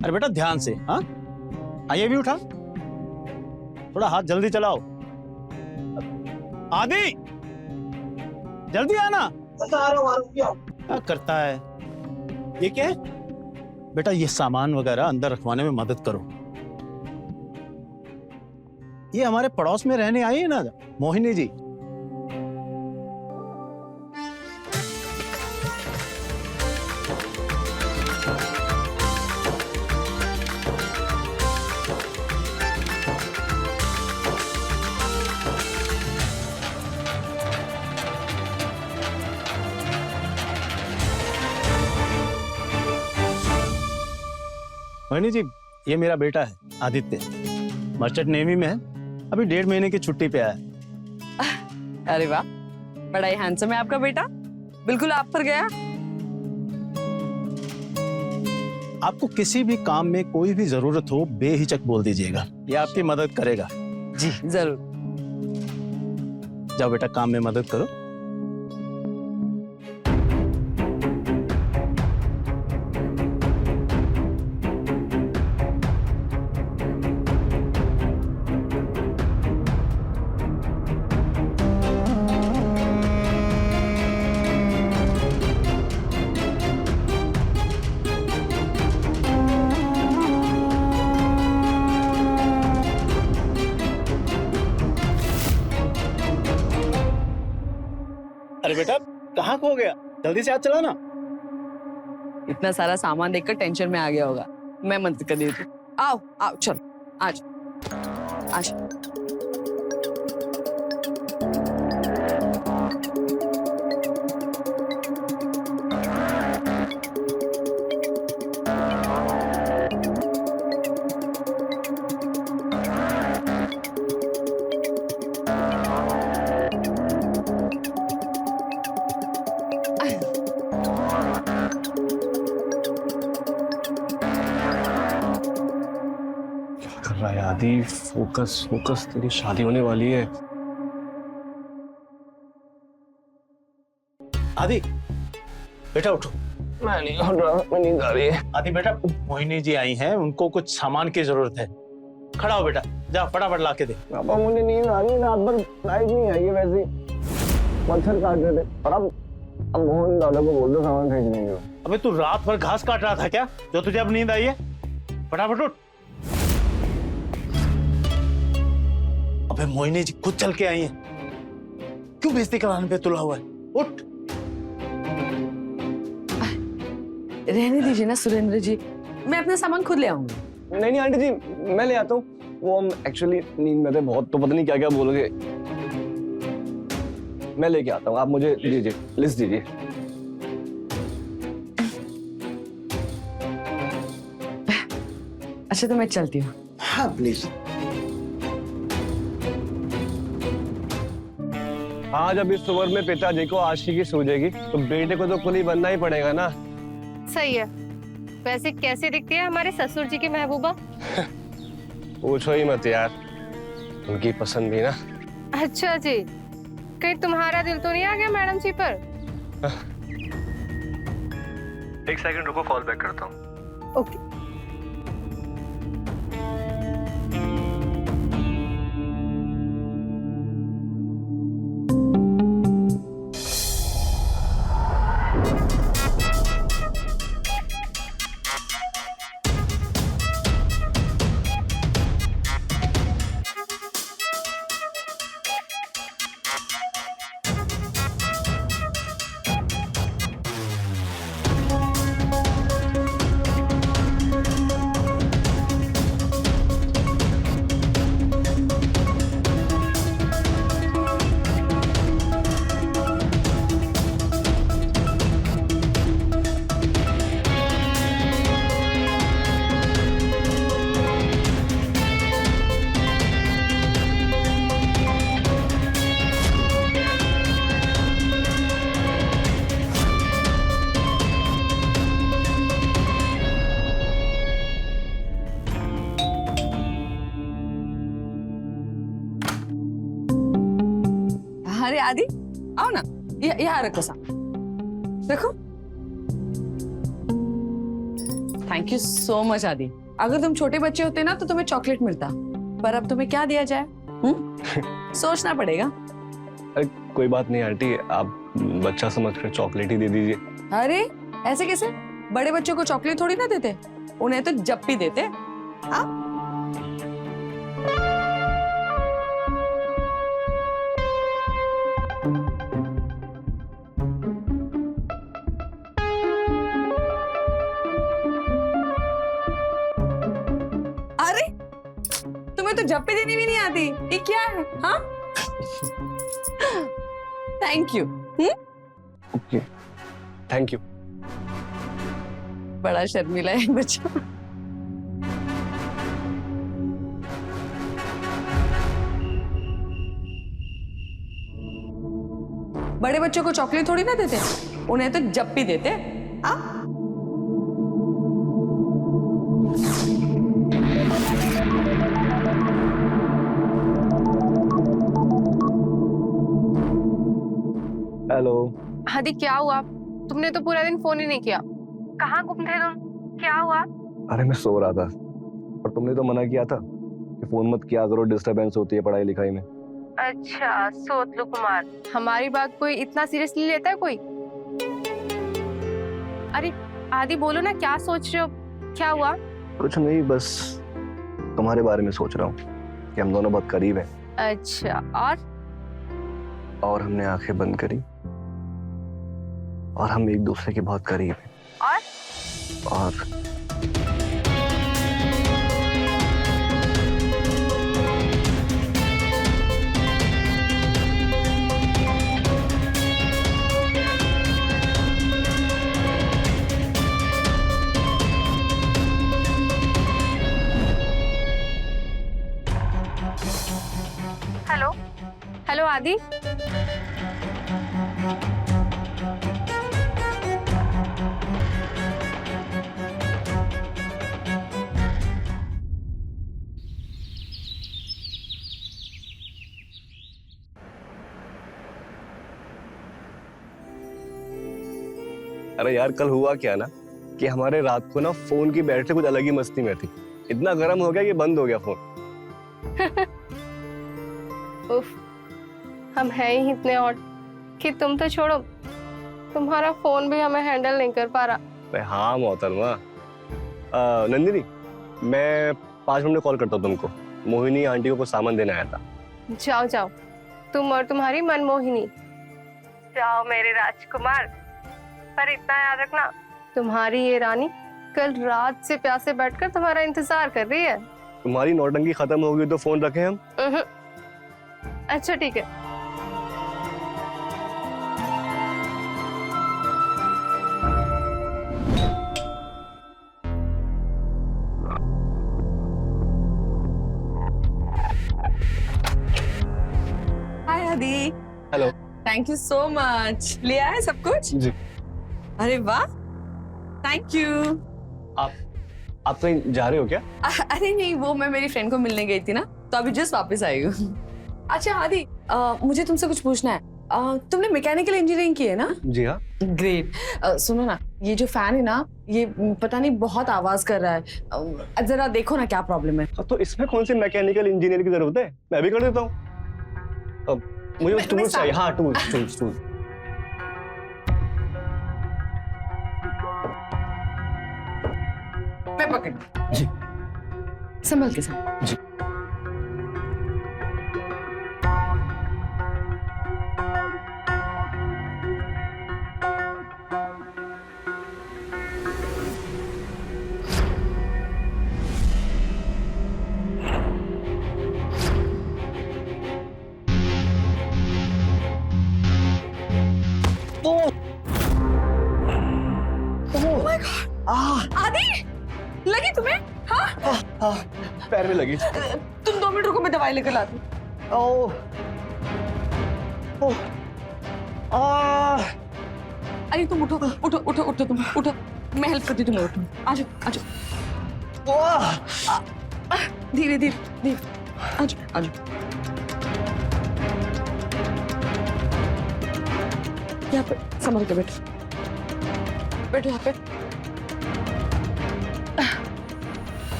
अरे बेटा ध्यान से। हाँ, आइए भी उठा, थोड़ा हाथ जल्दी चलाओ। आदि जल्दी आना। क्या करता है ये? क्या है बेटा? ये सामान वगैरह अंदर रखवाने में मदद करो। ये हमारे पड़ोस में रहने आई है ना मोहिनी जी। मोहिनी जी, ये मेरा बेटा है आदित्य, मर्चेंट नेवी में है, अभी 1.5 महीने की छुट्टी पे आया है। अरे वाह, बड़ा ही हैंडसम है आपका बेटा, बिल्कुल आप पर गया। आपको किसी भी काम में कोई भी जरूरत हो बेहिचक बोल दीजिएगा, ये आपकी मदद करेगा। जी जरूर। जाओ बेटा काम में मदद करो। अरे बेटा कहाँ खो गया, जल्दी से हाथ चला ना। इतना सारा सामान देखकर टेंशन में आ गया होगा, मैं मदद कर देती हूँ। आओ आओ चलो आज आज। कर रहा है आदि, फोकस फोकस, तेरी शादी होने वाली है। आदि बेटा उठो। मैं नहीं उठ रहा, मैं नींद आ रही है। आदि बेटा मोहिनी जी आई हैं, उनको कुछ सामान की जरूरत है। खड़ा हो बेटा, जा फटाफट ला के दे। पापा मुझे नींद आ रही है, रात भर लाइट नहीं आई है, वैसे मच्छर काट रहे थे। और अब मोहन दादा को बोल दो सामान भेजने को। अबे तू रात भर घास काट रहा था क्या, जो तुझे अब नींद आई है? फटाफट उठ। अबे मोहिनी जी खुद चल के आई हैं, क्यों बेइज्जती कराने पे तुला हुआ है? उठ। रहने दीजिए ना सुरेंद्र जी, मैं अपना सामान खुद ले आऊंगी। नहीं नहीं आंटी जी, मैं ले आता हूँ। वो हम एक्चुअली नींद में थे बहुत, तो पता नहीं क्या क्या बोलोगे। मैं लेके आता हूँ, आप मुझे दीजिए, लिस्ट दीजिए। अच्छा तो मैं चलती हूँ। हाँ प्लीज। आज अब इस उम्र में पिताजी को आशिकी सूझेगी तो बेटे को तो कुली बनना ही पड़ेगा ना। सही है। वैसे कैसे दिखती है हमारे ससुर जी की महबूबा? पूछो ही मत यार, उनकी पसंद भी ना। अच्छा जी, कहीं तुम्हारा दिल तो नहीं आ गया मैडम जी पर? एक सेकंड रुको, कॉल बैक करता हूँ। ओके। अरे आदि आओ ना, यहाँ रखो सा, रखो। थैंक यू सो मच आदि। अगर तुम छोटे बच्चे होते ना तो तुम्हें चॉकलेट मिलता, पर अब तुम्हें क्या दिया जाए? सोचना पड़ेगा। अरे कोई बात नहीं आंटी, आप बच्चा समझकर चॉकलेट ही दे दीजिए। अरे ऐसे कैसे? बड़े बच्चों को चॉकलेट थोड़ी ना देते, उन्हें तो जप्पी देते। हाँ तो जप्पी देनी भी नहीं आती, ये क्या है? हाँ thank you. Okay thank you. बड़ा शर्मीला है बच्चा। बड़े बच्चों को चॉकलेट थोड़ी ना देते, उन्हें तो जब भी देते। हाँ हेलो। आदि क्या हुआ? तुमने तो पूरा दिन फोन ही नहीं किया। कहाँ गुम थे तुम? क्या हुआ? अरे मैं सो रहा था और तुमने तो मना किया था कि फोन मत किया करो, डिस्टरबेंस होती है पढ़ाई लिखाई में। अच्छा सोतलू कुमार, हमारी बात कोई इतना सीरियसली लेता है कोई? अरे आदि बोलो ना, क्या सोच रहे हो? क्या हुआ? कुछ नहीं, बस तुम्हारे बारे में सोच रहा हूँ कि हम दोनों बहुत करीब हैं। अच्छा और हमने आंखें बंद करी और हम एक दूसरे के बहुत करीब हैं। और हेलो हेलो आदि, अरे यार कल हुआ क्या ना कि हमारे रात को ना फोन की बैटरी कुछ अलग ही मस्ती में थी, इतना गर्म हो गया कि बंद हो गया फोन। उफ, हम हैं ही इतने हॉट कि तुम तो छोड़ो, तुम्हारा फोन भी हमें हैंडल नहीं कर पा रहा। हाँ मोहतरमा। नंदिनी, मैं 5 मिनट में कॉल करता हूँ तुमको। मोहिनी आंटी को कुछ सामान देना आया था। जाओ जाओ, तुम और तुम्हारी मनमोहिनी जाओ मेरे राजकुमार। पर इतना याद रखना, तुम्हारी ये रानी कल रात से प्यासे बैठकर तुम्हारा इंतजार कर रही है। तुम्हारी नौटंकी खत्म होगी तो फोन रखें हम। अच्छा ठीक है। हाय आदि। Hello. Thank you so much. ले आए सब कुछ? जी। अरे वाह, थैंक यू। आप कहीं जा रहे हो क्या? अरे नहीं, वो मैं मेरी फ्रेंड को मिलने गई थी ना, तो अभी जस्ट वापस आई हूँ। अच्छा आदि, मुझे तुमसे कुछ पूछना है। तुमने मैकेनिकल इंजीनियरिंग की है ना? जी हाँ। ग्रेट। सुनो ना, ये जो फैन है ना, ये पता नहीं बहुत आवाज कर रहा है। जरा देखो ना क्या प्रॉब्लम है। तो इसमें कौन सी मैकेनिकल इंजीनियर की जरूरत है, मैं भी कर देता हूँ। मुझे बस टूल्स चाहिए। हाँ टूल्स। मैं पकड़ जी। संभल के साथ जी। आदि, लगी तुम्हें? हाँ पैर में लगी। तुम 2 मिनट रुको, मैं दवाई लेकर लाती हूँ। अरे तुम उठो तुम उठो, मैं हेल्प करती हूँ तुम्हें। उठो, आजो धीरे आजो। यहाँ पे संभल के बैठो यहाँ पे।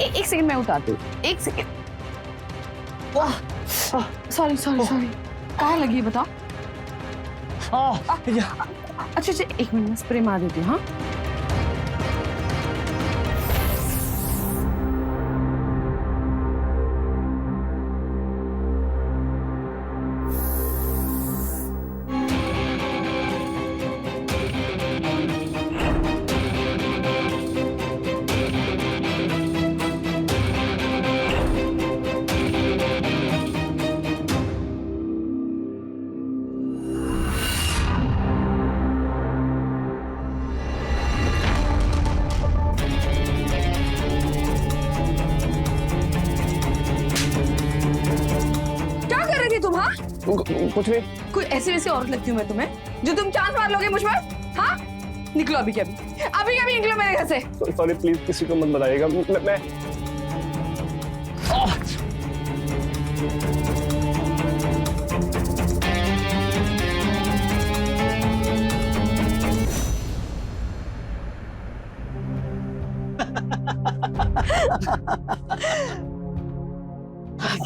एक सेकंड, मैं उतारती हूँ। एक सेकंड। सॉरी कहाँ लगी है बताओ? अच्छा 1 मिनट में स्प्रे मार देती हूँ। हाँ कुछ नहीं। कोई ऐसी वैसी औरत लगती हूँ मैं तुम्हें जो तुम चांस मार लोगे मुझ पर? हाँ, निकलो अभी के अभी निकलो मेरे घर से। सॉरी प्लीज, किसी को मत बताइएगा। मैं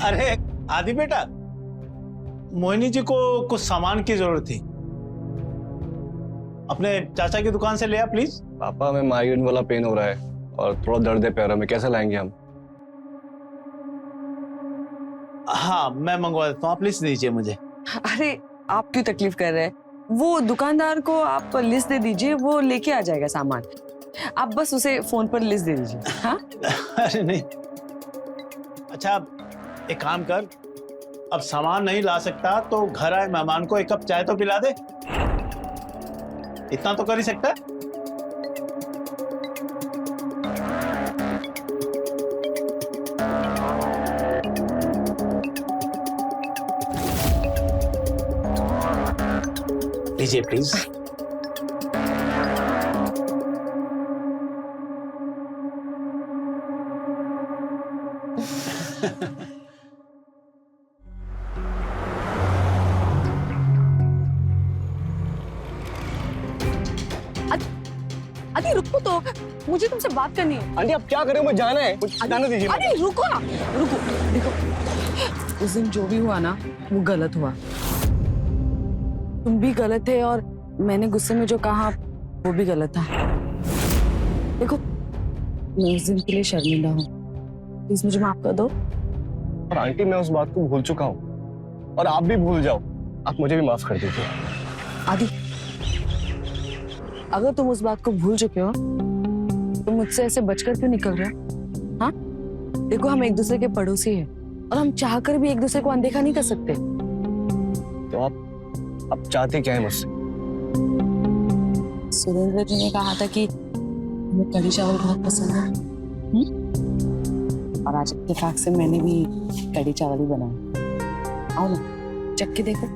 अरे आदि बेटा, मोहिनी जी को कुछ सामान की जरूरत थी, अपने चाचा की दुकान से ले आ प्लीज। पापा, हमें माइग्रेन वाला पेन हो रहा है और थोड़ा दर्द है पैरों में, कैसे लाएंगे हम? हाँ मैं मंगवा देता हूँ, आप लिस्ट दीजिए मुझे। अरे आप क्यों तकलीफ कर रहे हैं? वो दुकानदार को आप लिस्ट दे दीजिए, वो लेके आ जाएगा सामान। आप बस उसे फोन पर लिस्ट दे दीजिए। हाँ? अरे नहीं, अच्छा एक काम कर, अब सामान नहीं ला सकता तो घर आए मेहमान को एक कप चाय तो पिला दे, इतना तो कर ही सकता है। लीजिए प्लीज। अरे रुको तो, मुझे तुमसे बात करनी है। आंटी आप क्या कर रहे हो? मुझे जाना है, मुझे जाने दीजिए। अरे रुको ना, रुको। देखो, उस दिन जो भी हुआ ना वो गलत हुआ। तुम भी गलत थे और मैंने गुस्से में जो कहा वो भी गलत था। देखो, मैं उस दिन के लिए शर्मिंदा हूँ, प्लीज मुझे माफ कर दो। और आंटी मैं उस बात को भूल चुका हूँ और आप भी भूल जाओ, आप मुझे भी माफ कर दीजिए। आदि, अगर तुम उस बात को भूल चुके हो तो मुझसे ऐसे बचकर क्यों निकल रहे हो? हाँ, देखो हम एक दूसरे के पड़ोसी हैं और हम चाहकर भी एक दूसरे को अनदेखा नहीं कर सकते। तो आप चाहते क्या है मुझसे? सुरेंद्र जी ने कहा था कि हमें कढ़ी चावल बहुत पसंद है। और आज इत्तेफाक से मैंने भी कढ़ी चावल ही बनाया। आओ ना, चख के देखो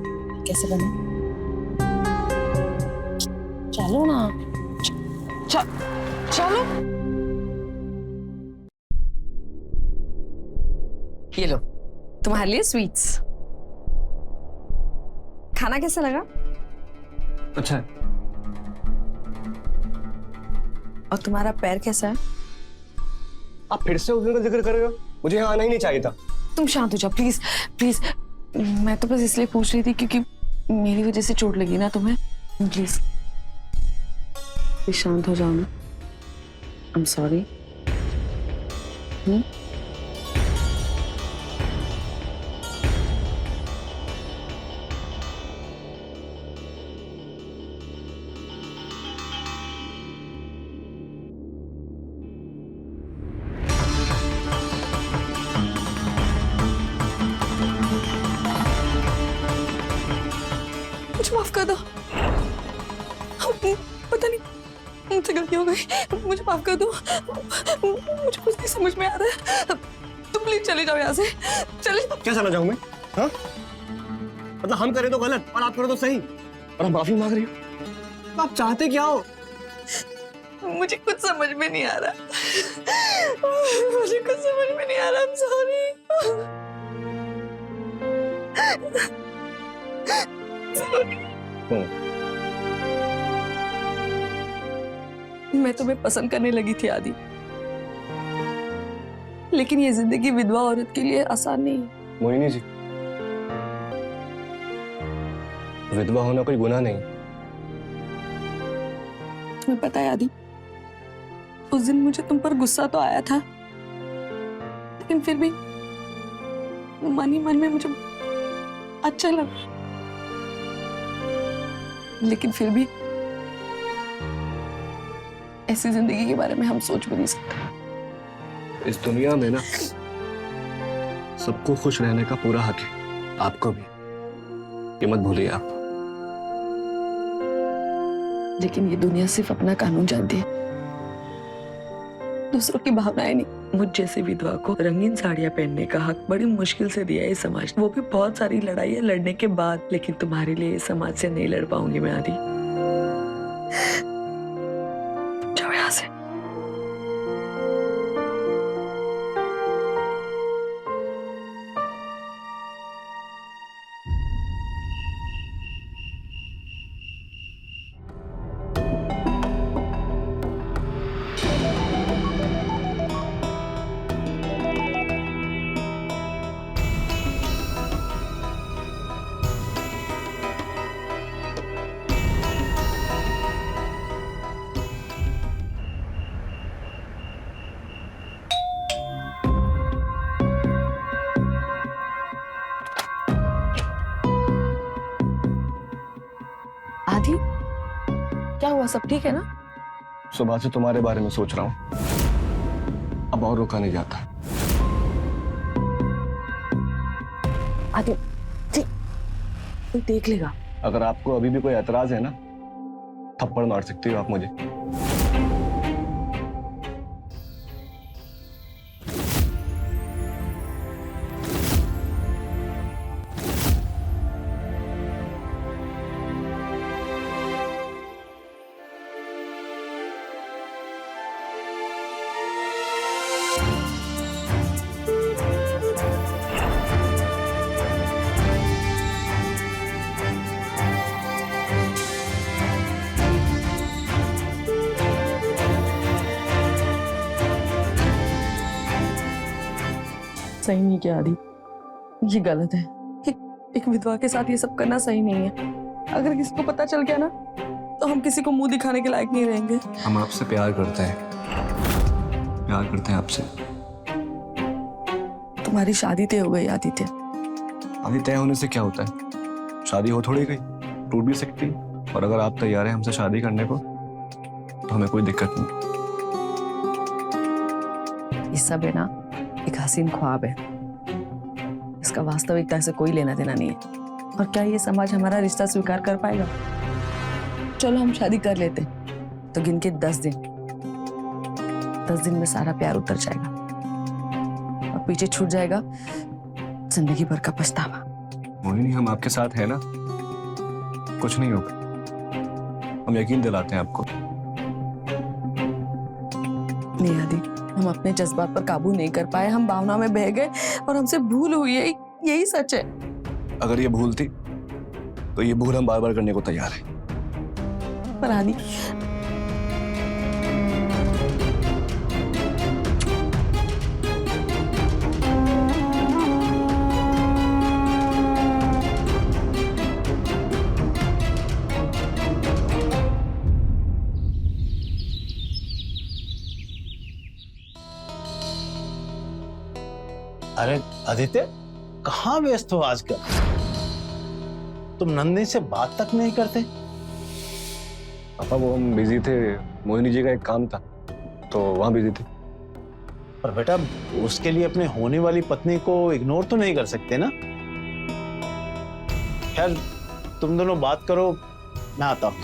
कैसे बना। चलो ना, चलो। ये लो तुम्हारे लिए स्वीट्स। खाना कैसा लगा? अच्छा है। और तुम्हारा पैर कैसा है? आप फिर से उस दिन का जिक्र कर रहे हो? मुझे यहाँ आना ही नहीं चाहिए था। तुम शांत हो जाओ प्लीज प्लीज। मैं तो बस इसलिए पूछ रही थी क्योंकि मेरी वजह से चोट लगी ना तुम्हें। प्लीज शांत हो जाओ ना। I am sorry. मुझे माफ कर दो। पता नहीं मुझसे गलती हो गई, मुझे माफ कर दो। मुझे कुछ नहीं समझ में आ रहा है। तुम प्लीज चले जाओ यहाँ से, चले जाओ। क्या चला जाऊं मैं? हाँ? मतलब हम करें तो गलत और आप करो तो सही, और हम माफी मांग रही हो। आप चाहते क्या हो? मुझे कुछ समझ में नहीं आ रहा। मुझे कुछ समझ में नहीं आ रहा। I'm sorry। मैं तुम्हें पसंद करने लगी थी आदि, लेकिन ये जिंदगी विधवा औरत के लिए आसान नहीं है। मोहिनी जी, विधवा होना कोई गुनाह नहीं। तुम्हें पता है आदि, उस दिन मुझे तुम पर गुस्सा तो आया था, लेकिन फिर भी मन ही मन में मुझे अच्छा लगा। लेकिन फिर भी ऐसी जिंदगी के बारे में हम सोच भी नहीं सकते। इस दुनिया में ना सबको खुश रहने का पूरा हक है, आपको भी। ये मत भूलिए आप। लेकिन ये दुनिया सिर्फ अपना कानून जानती है, दूसरों की भावनाएं नहीं। मुझ जैसे विधवा को रंगीन साड़ियां पहनने का हक बड़ी मुश्किल से दिया है समाज, वो भी बहुत सारी लड़ाइयां लड़ने के बाद। लेकिन तुम्हारे लिए समाज से नहीं लड़ पाऊंगी मैं आदि। जाओ यहाँ से। आदि, क्या हुआ? सब ठीक है ना? सुबह से तुम्हारे बारे में सोच रहा हूँ, अब और रोका नहीं जाता। आदि, कोई देख लेगा। अगर आपको अभी भी कोई एतराज है ना, थप्पड़ मार सकती हो आप मुझे। सही नहीं किया आदि, ये गलत है। एक विधवा के साथ ये सब करना सही नहीं है। अगर किसी को पता चल गया ना, तो हम किसी को मुंह दिखाने के लायक नहीं रहेंगे। हम आपसे प्यार करते हैं, प्यार करते हैं आपसे। तुम्हारी शादी तय हो गई आदित्य। शादी तय होने से क्या होता है? शादी हो थोड़ी गई, टूट भी सकती है। और अगर आप तैयार हैं हमसे शादी करने को, तो हमें कोई दिक्कत नहीं। ये सब है ना एक हसीन ख्वाब है, इसका वास्तविकता से कोई लेना देना नहीं है। और क्या ये समाज हमारा रिश्ता स्वीकार कर पाएगा? चलो हम शादी कर लेते, तो गिन के 10 दिन में सारा प्यार उतर जाएगा और पीछे छूट जाएगा जिंदगी भर का पछतावा। मोहिनी, हम आपके साथ हैं ना, कुछ नहीं होगा। हम यकीन दिलाते हैं आपको। नहीं आदि, हम अपने जज्बात पर काबू नहीं कर पाए, हम भावना में बह गए और हमसे भूल हुई है, यही सच है। अगर ये भूल थी, तो ये भूल हम बार बार करने को तैयार हैं। पर आदि, अरे आदित्य, कहाँ व्यस्त हो आजकल? तुम नंदिनी से बात तक नहीं करते? पापा, वो हम बिजी थे, मोहिनी जी का एक काम था, तो वहां बिजी थे। पर बेटा, उसके लिए अपने होने वाली पत्नी को इग्नोर तो नहीं कर सकते ना? खैर, तुम दोनों बात करो, मैं आता हूं।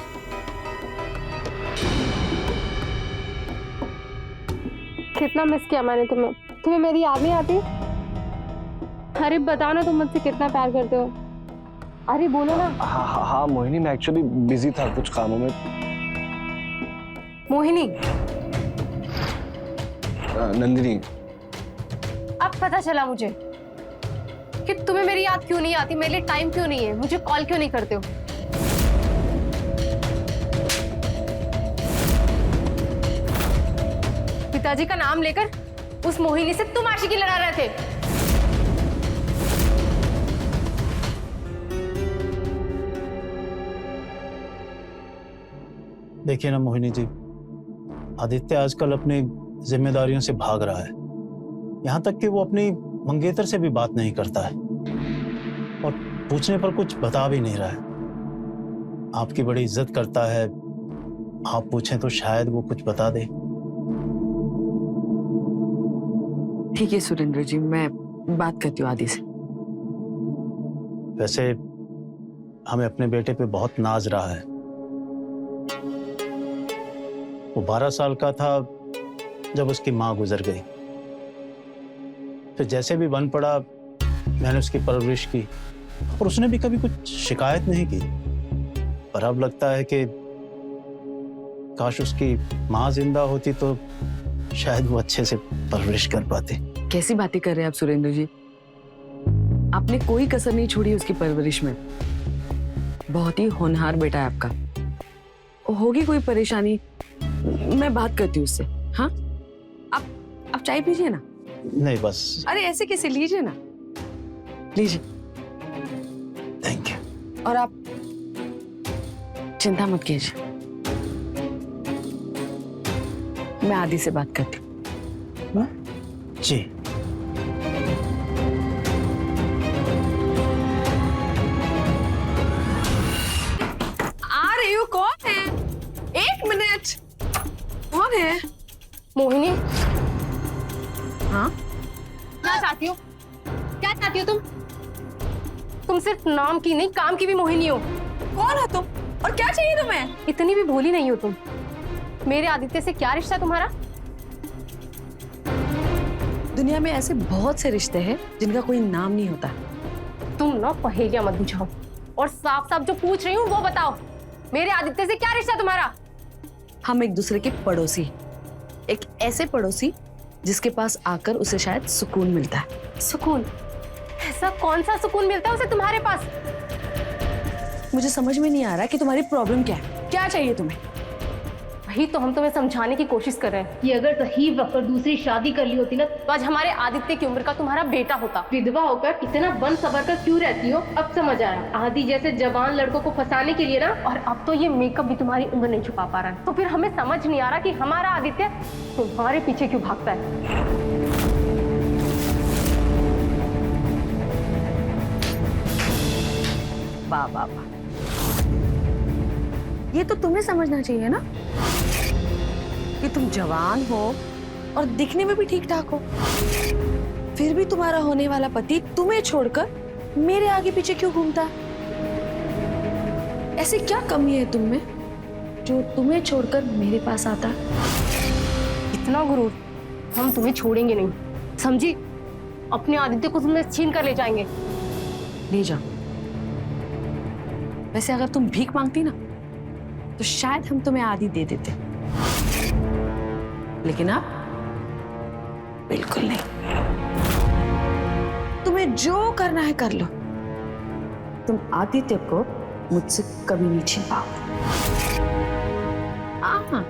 कितना मिस किया मैंने तुम्हें। तुम्हें मेरी याद नहीं आती? अरे बताओ ना, तुम मुझसे कितना प्यार करते हो। अरे बोलो ना। हाँ मोहिनी, मैं एक्चुअली बिजी था कुछ कामों में। मोहिनी। नंदिनी। अब पता चला मुझे कि तुम्हें मेरी याद क्यों नहीं आती, मेरे लिए टाइम क्यों नहीं है, मुझे कॉल क्यों नहीं करते हो। पिताजी का नाम लेकर उस मोहिनी से तुम आशिकी लड़ा रहे थे। देखिए ना मोहिनी जी, आदित्य आजकल अपनी जिम्मेदारियों से भाग रहा है। यहाँ तक कि वो अपनी मंगेतर से भी बात नहीं करता है और पूछने पर कुछ बता भी नहीं रहा है। आपकी बड़ी इज्जत करता है, आप पूछें तो शायद वो कुछ बता दे। ठीक है सुरेंद्र जी, मैं बात करती हूँ आदि से। वैसे हमें अपने बेटे पे बहुत नाज रहा है। वो 12 साल का था जब उसकी माँ गुजर गई। फिर जैसे भी बन पड़ा मैंने उसकी परवरिश की और उसने भी कभी कुछ शिकायत नहीं की। पर अब लगता है कि काश उसकी माँ जिंदा होती तो शायद वो अच्छे से परवरिश कर पाते। कैसी बातें कर रहे हैं आप सुरेंद्र जी? आपने कोई कसर नहीं छोड़ी उसकी परवरिश में। बहुत ही होनहार बेटा है आपका। होगी कोई परेशानी, मैं बात करती हूँ उससे। हाँ, आप चाय पीजिए ना। नहीं बस। अरे ऐसे कैसे, लीजिए ना, लीजिए। Thank you. और आप चिंता मत कीजिए, मैं आदि से बात करती हूँ। जी। आ रही हूँ। कौन है? 1 मिनट। कौन है? मोहिनी, हाँ, क्या चाहती हो? क्या चाहती हो तुम? तुम सिर्फ नाम की नहीं, काम की भी मोहिनी हो। कौन हो तुम और क्या चाहिए तुम्हें? इतनी भी भोली नहीं हो तुम। मेरे आदित्य से क्या रिश्ता है तुम्हारा? दुनिया में ऐसे बहुत से रिश्ते हैं जिनका कोई नाम नहीं होता। तुम ना पहेलियां मत बुझाओ और साफ साफ जो पूछ रही हूँ वो बताओ। मेरे आदित्य से क्या रिश्ता है तुम्हारा? हम एक दूसरे के पड़ोसी, एक ऐसे पड़ोसी जिसके पास आकर उसे शायद सुकून मिलता है। सुकून? ऐसा कौन सा सुकून मिलता है उसे तुम्हारे पास? मुझे समझ में नहीं आ रहा कि तुम्हारी प्रॉब्लम क्या है। क्या चाहिए तुम्हें? वही तो हम तुम्हें समझाने की कोशिश कर रहे हैं कि अगर सही वक्त पर दूसरी शादी कर ली होती ना तो आज हमारे आदित्य की उम्र का तुम्हारा बेटा होता। विधवा होकर इतना बन सवर कर क्यों रहती हो? अब समझ आया। आदि जैसे जवान लड़कों को फंसाने के लिए ना, और अब तो ये मेकअप भी तुम्हारी उम्र नहीं छुपा पा रहा है। तो फिर हमें समझ नहीं आ रहा कि हमारा आदित्य तुम्हारे पीछे क्यों भागता है। वाह वाह वाह, ये तो तुम्हें समझना चाहिए ना कि तुम जवान हो और दिखने में भी ठीक ठाक हो, फिर भी तुम्हारा होने वाला पति तुम्हें छोड़कर मेरे आगे पीछे क्यों घूमता? ऐसी क्या कमी है तुम में जो तुम्हें छोड़कर मेरे पास आता? इतना गुरूर हम तुम्हें छोड़ेंगे नहीं, समझी? अपने आदित्य को तुमने छीन कर ले जाएंगे। ले जाओ। वैसे अगर तुम भीख मांगती ना तो शायद हम तुम्हें आदि दे देते, लेकिन आप बिल्कुल नहीं। तुम्हें जो करना है कर लो, तुम आदित्य को मुझसे कभी नहीं छीन पाओगे। हाँ,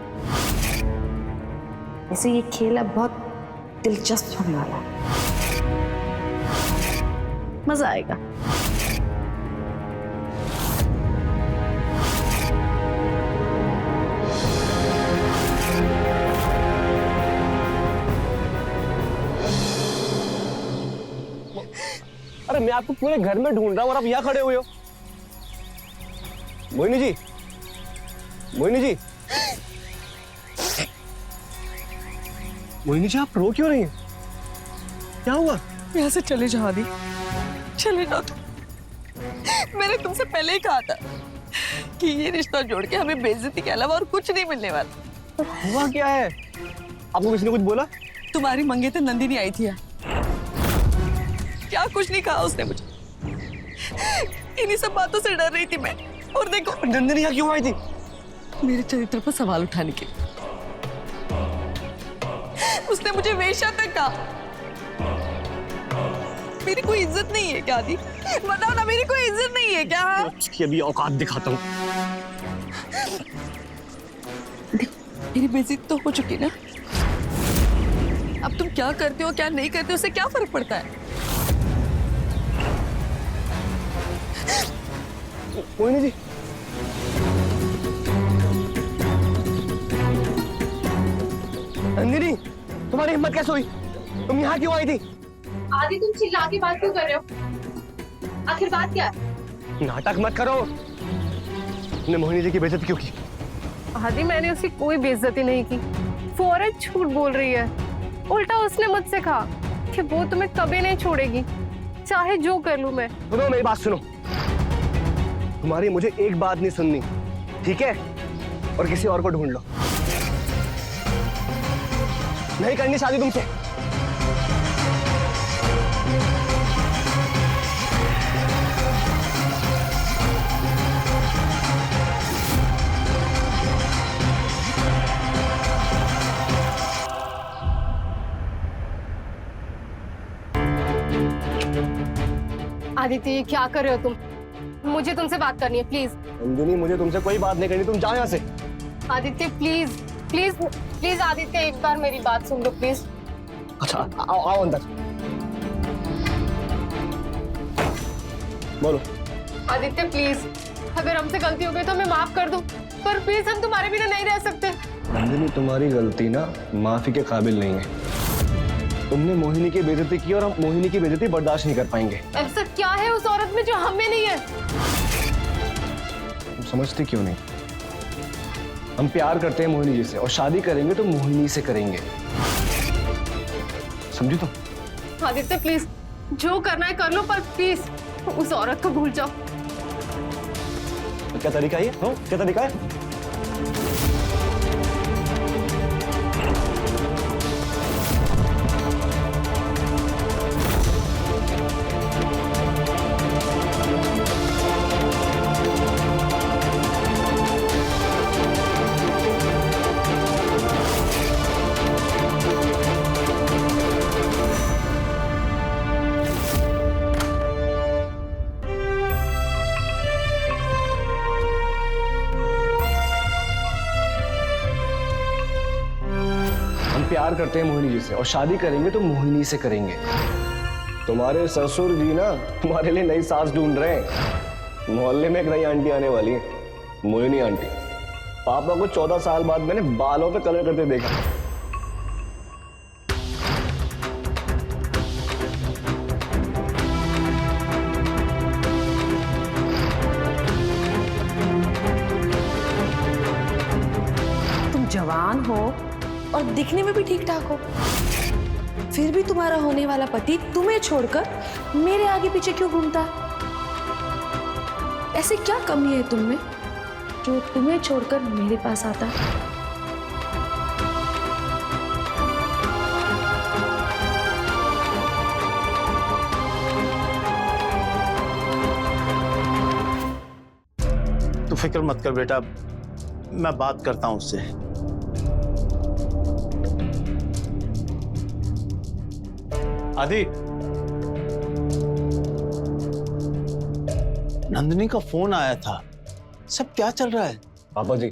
वैसे ये खेल अब बहुत दिलचस्प होने वाला है, मजा आएगा। अरे मैं आपको पूरे घर में ढूंढ रहा हूँ और आप यहाँ खड़े हुए हो। मोहिनी जी, मोहिनी जी, मोहिनी जी, आप रो क्यों रही हैं? क्या हुआ? यहाँ से चले जाओ आदि, चले जाओ। मैंने तुमसे पहले ही कहा था कि ये रिश्ता जोड़ के हमें बेइज्जती के अलावा और कुछ नहीं मिलने वाला। हुआ क्या है? आपको किसी ने कुछ बोला? तुम्हारी मंगेतर नंदिनी आई थी। क्या कुछ नहीं कहा उसने मुझे। इन्हीं सब बातों से डर रही थी मैं। और देखो, नंदिनी यहाँ क्यों आई थी? मेरे चरित्र पर सवाल उठाने के। उसने मुझे वेश्या तक कहा। मेरी कोई इज्जत नहीं है क्या आदि? बताओ ना, मेरी कोई इज्जत नहीं है क्या? उसकी अभी औकात दिखाता हूँ। मेरी बेइज्जती तो हो चुकी ना। अब तुम क्या करते हो क्या नहीं करते हो उससे क्या फर्क पड़ता है? मोहिनी जी, नंदिनी, तुम्हारी हिम्मत कैसे हुई? तुम यहाँ क्यों आई थी? आदि तुम चिल्ला के बात क्यों कर रहे हो? आखिर बात क्या है? नाटक मत करो। तुमने मोहिनी जी की बेइज्जती क्यों की? आदि मैंने उसकी कोई बेइज्जती नहीं की। फौरन झूठ बोल रही है। उल्टा उसने मुझसे कहा कि वो तुम्हें कभी नहीं छोड़ेगी, चाहे जो कर लूं मैं। सुनो, मेरी बात सुनो। तुम्हारी मुझे एक बात नहीं सुननी, ठीक है? और किसी और को ढूंढ लो। नहीं करनी शादी तुमसे। आदित्य ये क्या कर रहे हो तुम? मुझे तुमसे बात करनी है प्लीज। नंदिनी मुझे तुमसे कोई बात नहीं करनी, तुम जाओ यहाँ से। Aditya please please please Aditya एक बार मेरी बात सुन लो प्लीज। अच्छा आओ आओ अंदर, बोलो। आदित्य प्लीज, अगर हमसे गलती हो गई तो हमें माफ कर दो, पर प्लीज हम तुम्हारे बिना नहीं रह सकते। नंदिनी तुम्हारी गलती ना माफी के काबिल नहीं है। तुमने मोहिनी की बेइज्जती की और हम मोहिनी की बेइज्जती बर्दाश्त नहीं कर पाएंगे। ऐसा क्या है उस औरत में जो हमें नहीं है? तुम समझती क्यों नहीं? हम प्यार करते हैं मोहिनी जी से और शादी करेंगे तो मोहिनी से करेंगे, समझी तुम? आदित्य प्लीज जो करना है कर लो, पर प्लीज उस औरत को भूल जाओ। तो क्या तरीका है? क्या तरीका है? प्यार करते हैं मोहिनी जी से और शादी करेंगे तो मोहिनी से करेंगे। तुम्हारे ससुर जी ना तुम्हारे लिए नई सास ढूंढ रहे हैं। मोहल्ले में एक नई आंटी आने वाली है, मोहिनी आंटी। पापा को 14 साल बाद मैंने बालों पे कलर करते देखा। तुम जवान हो और दिखने में भी ठीक ठाक हो, फिर भी तुम्हारा होने वाला पति तुम्हें छोड़कर मेरे आगे पीछे क्यों घूमता? ऐसी क्या कमी है तुम में जो तुम्हें छोड़कर मेरे पास आता? तू फिक्र मत कर बेटा, मैं बात करता हूं उससे। आदि, नंदिनी का फोन आया था, सब क्या चल रहा है? पापा जी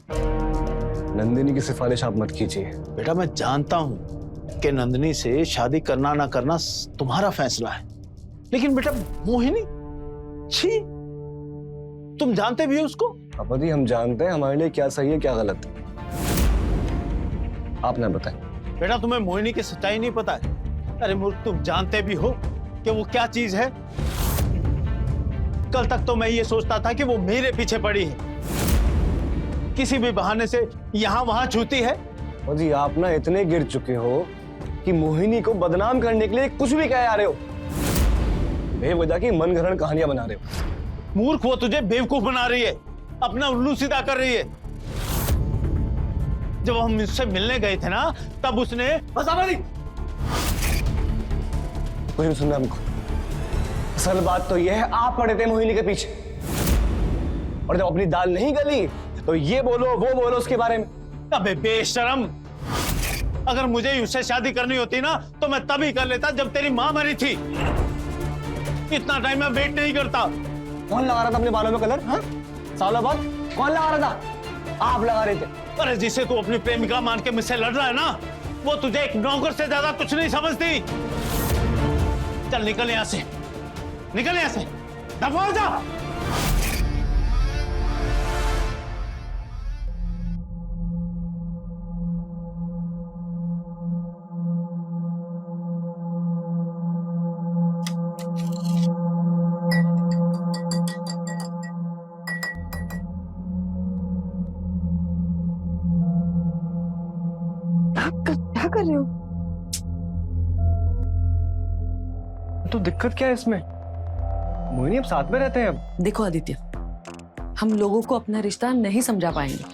नंदिनी की सिफारिश आप मत कीजिए। बेटा मैं जानता हूं कि नंदिनी से शादी करना ना करना तुम्हारा फैसला है, लेकिन बेटा मोहिनी, छी, तुम जानते भी हो उसको? पापा जी हम जानते हैं हमारे लिए क्या सही है क्या गलत है, आप ना बताएं। बेटा तुम्हें मोहिनी की सच्चाई नहीं पता है? अरे मूर्ख, तुम जानते भी हो कि वो क्या चीज है? कल तक तो मैं ये सोचता था कि वो मेरे पीछे पड़ी है, किसी भी बहाने से यहाँ वहां छूती है। पापा जी आप ना इतने गिर चुके हो कि मोहिनी को बदनाम करने के लिए कुछ भी कह आ रहे हो, बेवजह की मनगढ़ंत कहानियां बना रहे हो। मूर्ख, वो तुझे बेवकूफ बना रही है, अपना उल्लू सीधा कर रही है। जब हम इससे मिलने गए थे ना, तब उसने कुछ नहीं सुनना हमको। असल बात तो यह है आप पड़े थे मोहिनी के पीछे, और जब अपनी दाल नहीं गली तो ये बोलो वो बोलो उसके बारे में। अबे बेशरम, अगर मुझे उससे शादी करनी होती ना तो मैं तभी कर लेता जब तेरी माँ मरी थी। इतना टाइम मैं वेट नहीं करता। कौन लगा रहा था अपने बालों में कलर? हाँ? सालों बाद कौन लगा रहा था? आप लगा रहे थे। अरे जिसे तू अपनी प्रेमिका मान के मुझसे लड़ रहा है ना, वो तुझे एक नौकर से ज्यादा कुछ नहीं समझती। चल निकल यहां से, निकल यहां से, दफा हो जा। क्या कर रहे हो? तो दिक्कत क्या है इसमें? मोहिनी अब साथ में रहते हैं अब। देखो आदित्य, हम लोगों को अपना रिश्ता नहीं समझा पाएंगे,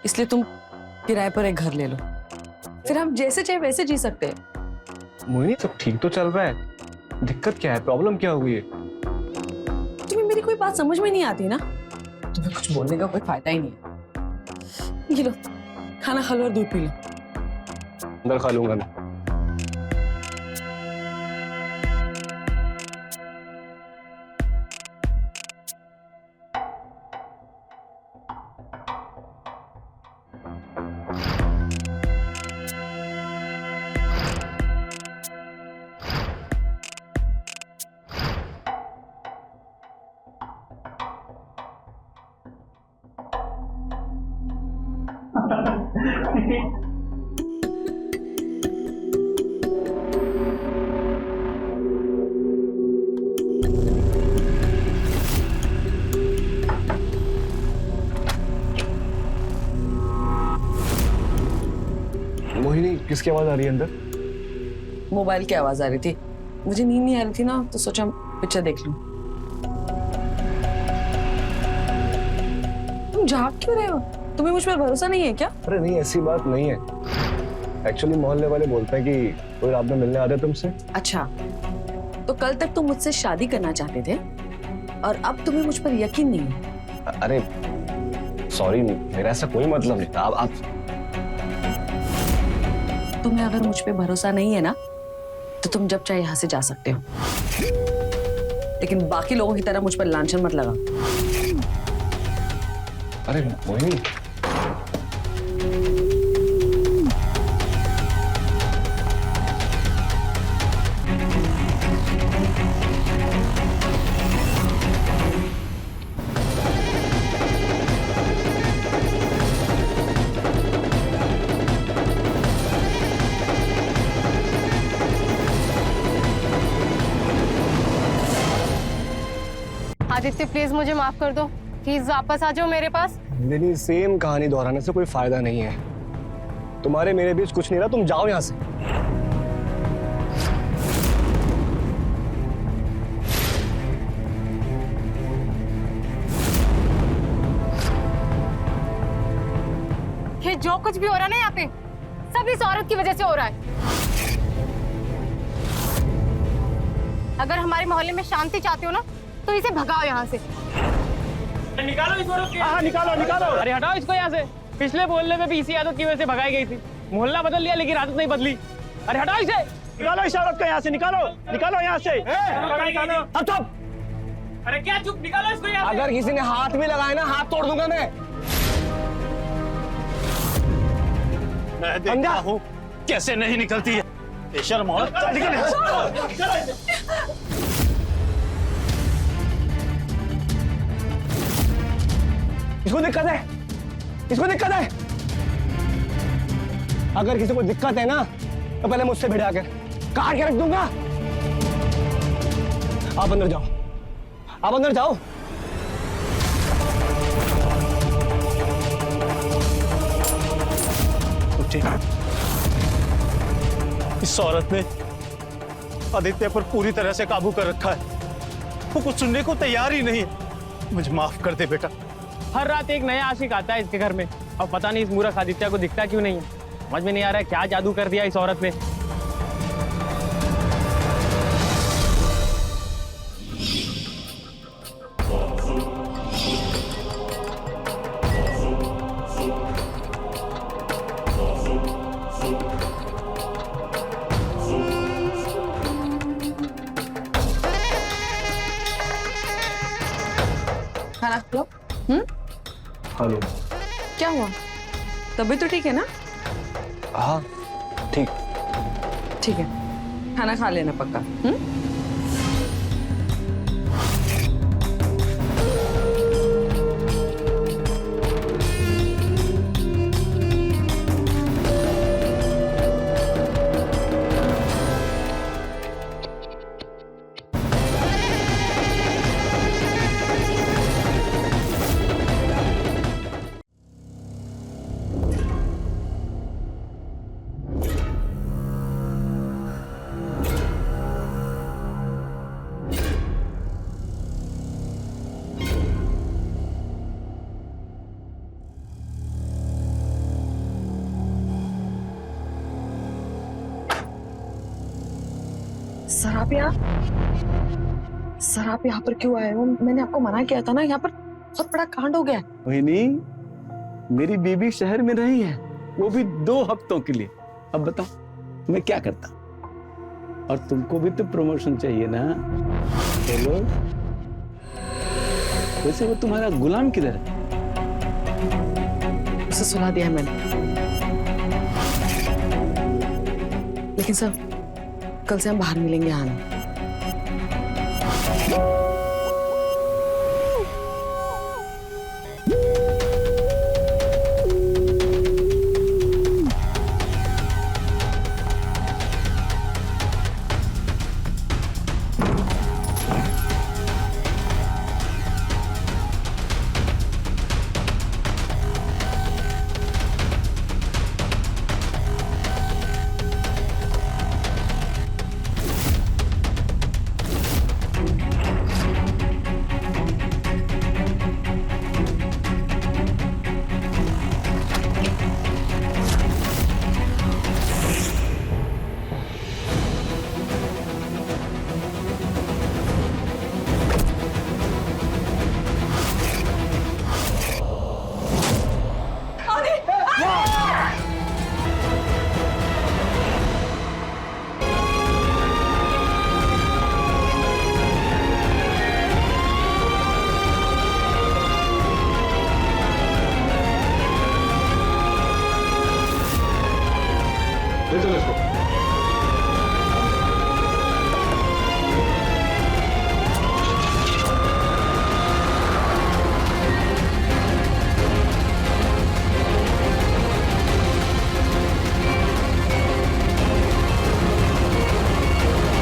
इसलिए तुम किराए पर एक घर ले लो। फिर हम जैसे चाहे वैसे जी सकते हैं। मोहिनी सब ठीक तो चल रहा है, दिक्कत क्या है, प्रॉब्लम क्या हुई है? तुम्हें मेरी कोई बात समझ में नहीं आती ना, तुम्हें कुछ बोलने का कोई फायदा ही नहीं है। ये लो खाना खा लो और दूध पी लो। अंदर खा लूंगा मैं। मोहिनी किसकी आवाज आ रही है अंदर? मोबाइल की आवाज आ रही थी, मुझे नींद नहीं आ रही थी ना, तो सोचा पिक्चर देख लूं। तुम जाग क्यों रहे हो? तुम्हें मुझ पर भरोसा नहीं है क्या? अरे नहीं, ऐसी बात नहीं है। एक्चुअली मोहल्ले वाले बोलते हैं कि कोई रात में मिलने आते तुमसे। अच्छा, तो कल तक तुम मुझसे शादी करना चाहते थे और अब तुम्हें मुझ पर यकीन नहीं है? अरे सॉरी, मेरा ऐसा कोई मतलब नहीं था। आप तुम्हें अगर मुझ पे भरोसा नहीं है ना, तो तुम जब चाहे यहाँ से जा सकते हो, लेकिन बाकी लोगों की तरह मुझ पर लांछन मत लगा। अरे मोहिनी, आदित्य प्लीज मुझे माफ कर दो, प्लीज वापस आ जाओ मेरे पास। नहीं, सेम कहानी दोहराने से कोई फायदा नहीं है। तुम्हारे मेरे बीच कुछ नहीं रहा, तुम जाओ यहाँ से। ये जो कुछ भी हो रहा है ना यहाँ पे, सब इस औरत की वजह से हो रहा है। अगर हमारे मोहल्ले में शांति चाहते हो ना, तो इसे भगाओ यहाँ से। निकालो इस औरत को। हाँ, निकालो निकालो। अरे हटाओ इसको यहाँ से। पिछले मोहल्ले में भी इसी आदत की वजह से भगाई गई थी। मोहल्ला बदल लिया लेकिन आदत नहीं बदली। अरे हटाओ इसे। निकालो इस औरत को यहाँ से, निकालो निकालो यहाँ से। निकालो। अब चुप। अरे क्या चुप, निकालो इसको यहाँ से। अगर किसी ने हाथ भी लगाया ना, हाथ तोड़ दूंगा मैं देखता हूँ कैसे नहीं निकलती है बेशर्म औरत। इसको दिक्कत है, इसको दिक्कत है। अगर किसी को दिक्कत है ना, तो पहले मुझसे भिड़ा कर काट के रख दूंगा। आप अंदर जाओ, आप अंदर जाओ। इस औरत ने आदित्य पर पूरी तरह से काबू कर रखा है। वो कुछ सुनने को तैयार ही नहीं है। मुझे माफ कर दे बेटा। हर रात एक नया आशिक आता है इसके घर में, अब पता नहीं इस मूर्ख आदित्य को दिखता क्यों नहीं है। समझ में नहीं आ रहा है क्या जादू कर दिया इस औरत ने। खाना खा लो। हेलो, क्या हुआ? तबीयत तो ठीक है ना? हाँ ठीक। ठीक है, खाना खा लेना पक्का। सर आप यहाँ पर क्यों आए हो? मैंने आपको मना किया था ना, यहाँ पर बहुत बड़ा कांड हो गया। मोहिनी, मेरी बीबी शहर में रही है, वो भी 2 हफ्तों के लिए। अब बताओ मैं क्या करता? और तुमको भी तो प्रमोशन चाहिए ना। हेलो, वैसे वो तुम्हारा गुलाम किधर है? उसे सुला दिया है मैंने। लेकिन सर कल से हम बाहर मिलेंगे। हाँ ना?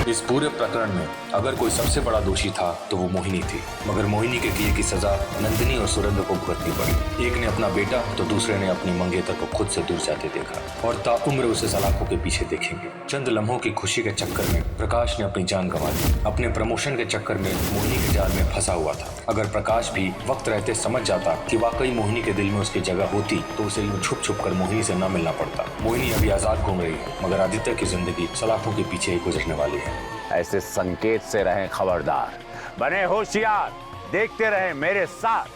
इस पूरे प्रकरण में अगर कोई सबसे बड़ा दोषी था तो वो मोहिनी थी, मगर मोहिनी के किए की सजा नंदिनी और सुरेंद्र को भुगतनी पड़ी। एक ने अपना बेटा तो दूसरे ने अपनी मंगेतर को खुद से दूर जाते देखा और ताउम्र उसे सलाखों के पीछे देखेंगे। चंद लम्हों की खुशी के चक्कर में प्रकाश ने अपनी जान गंवा दी। अपने प्रमोशन के चक्कर में मोहिनी के जाल में फंसा हुआ था। अगर प्रकाश भी वक्त रहते समझ जाता कि वाकई मोहिनी के दिल में उसकी जगह होती तो उसे यूं छुप छुप कर मोहिनी से न मिलना पड़ता। मोहिनी अभी आजाद घूम रही है, मगर आदित्य की जिंदगी सलाखों के पीछे ही गुजरने वाली है। ऐसे संकेत से रहें खबरदार, बने होशियार, देखते रहें मेरे साथ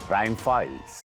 क्राइम फाइल्स।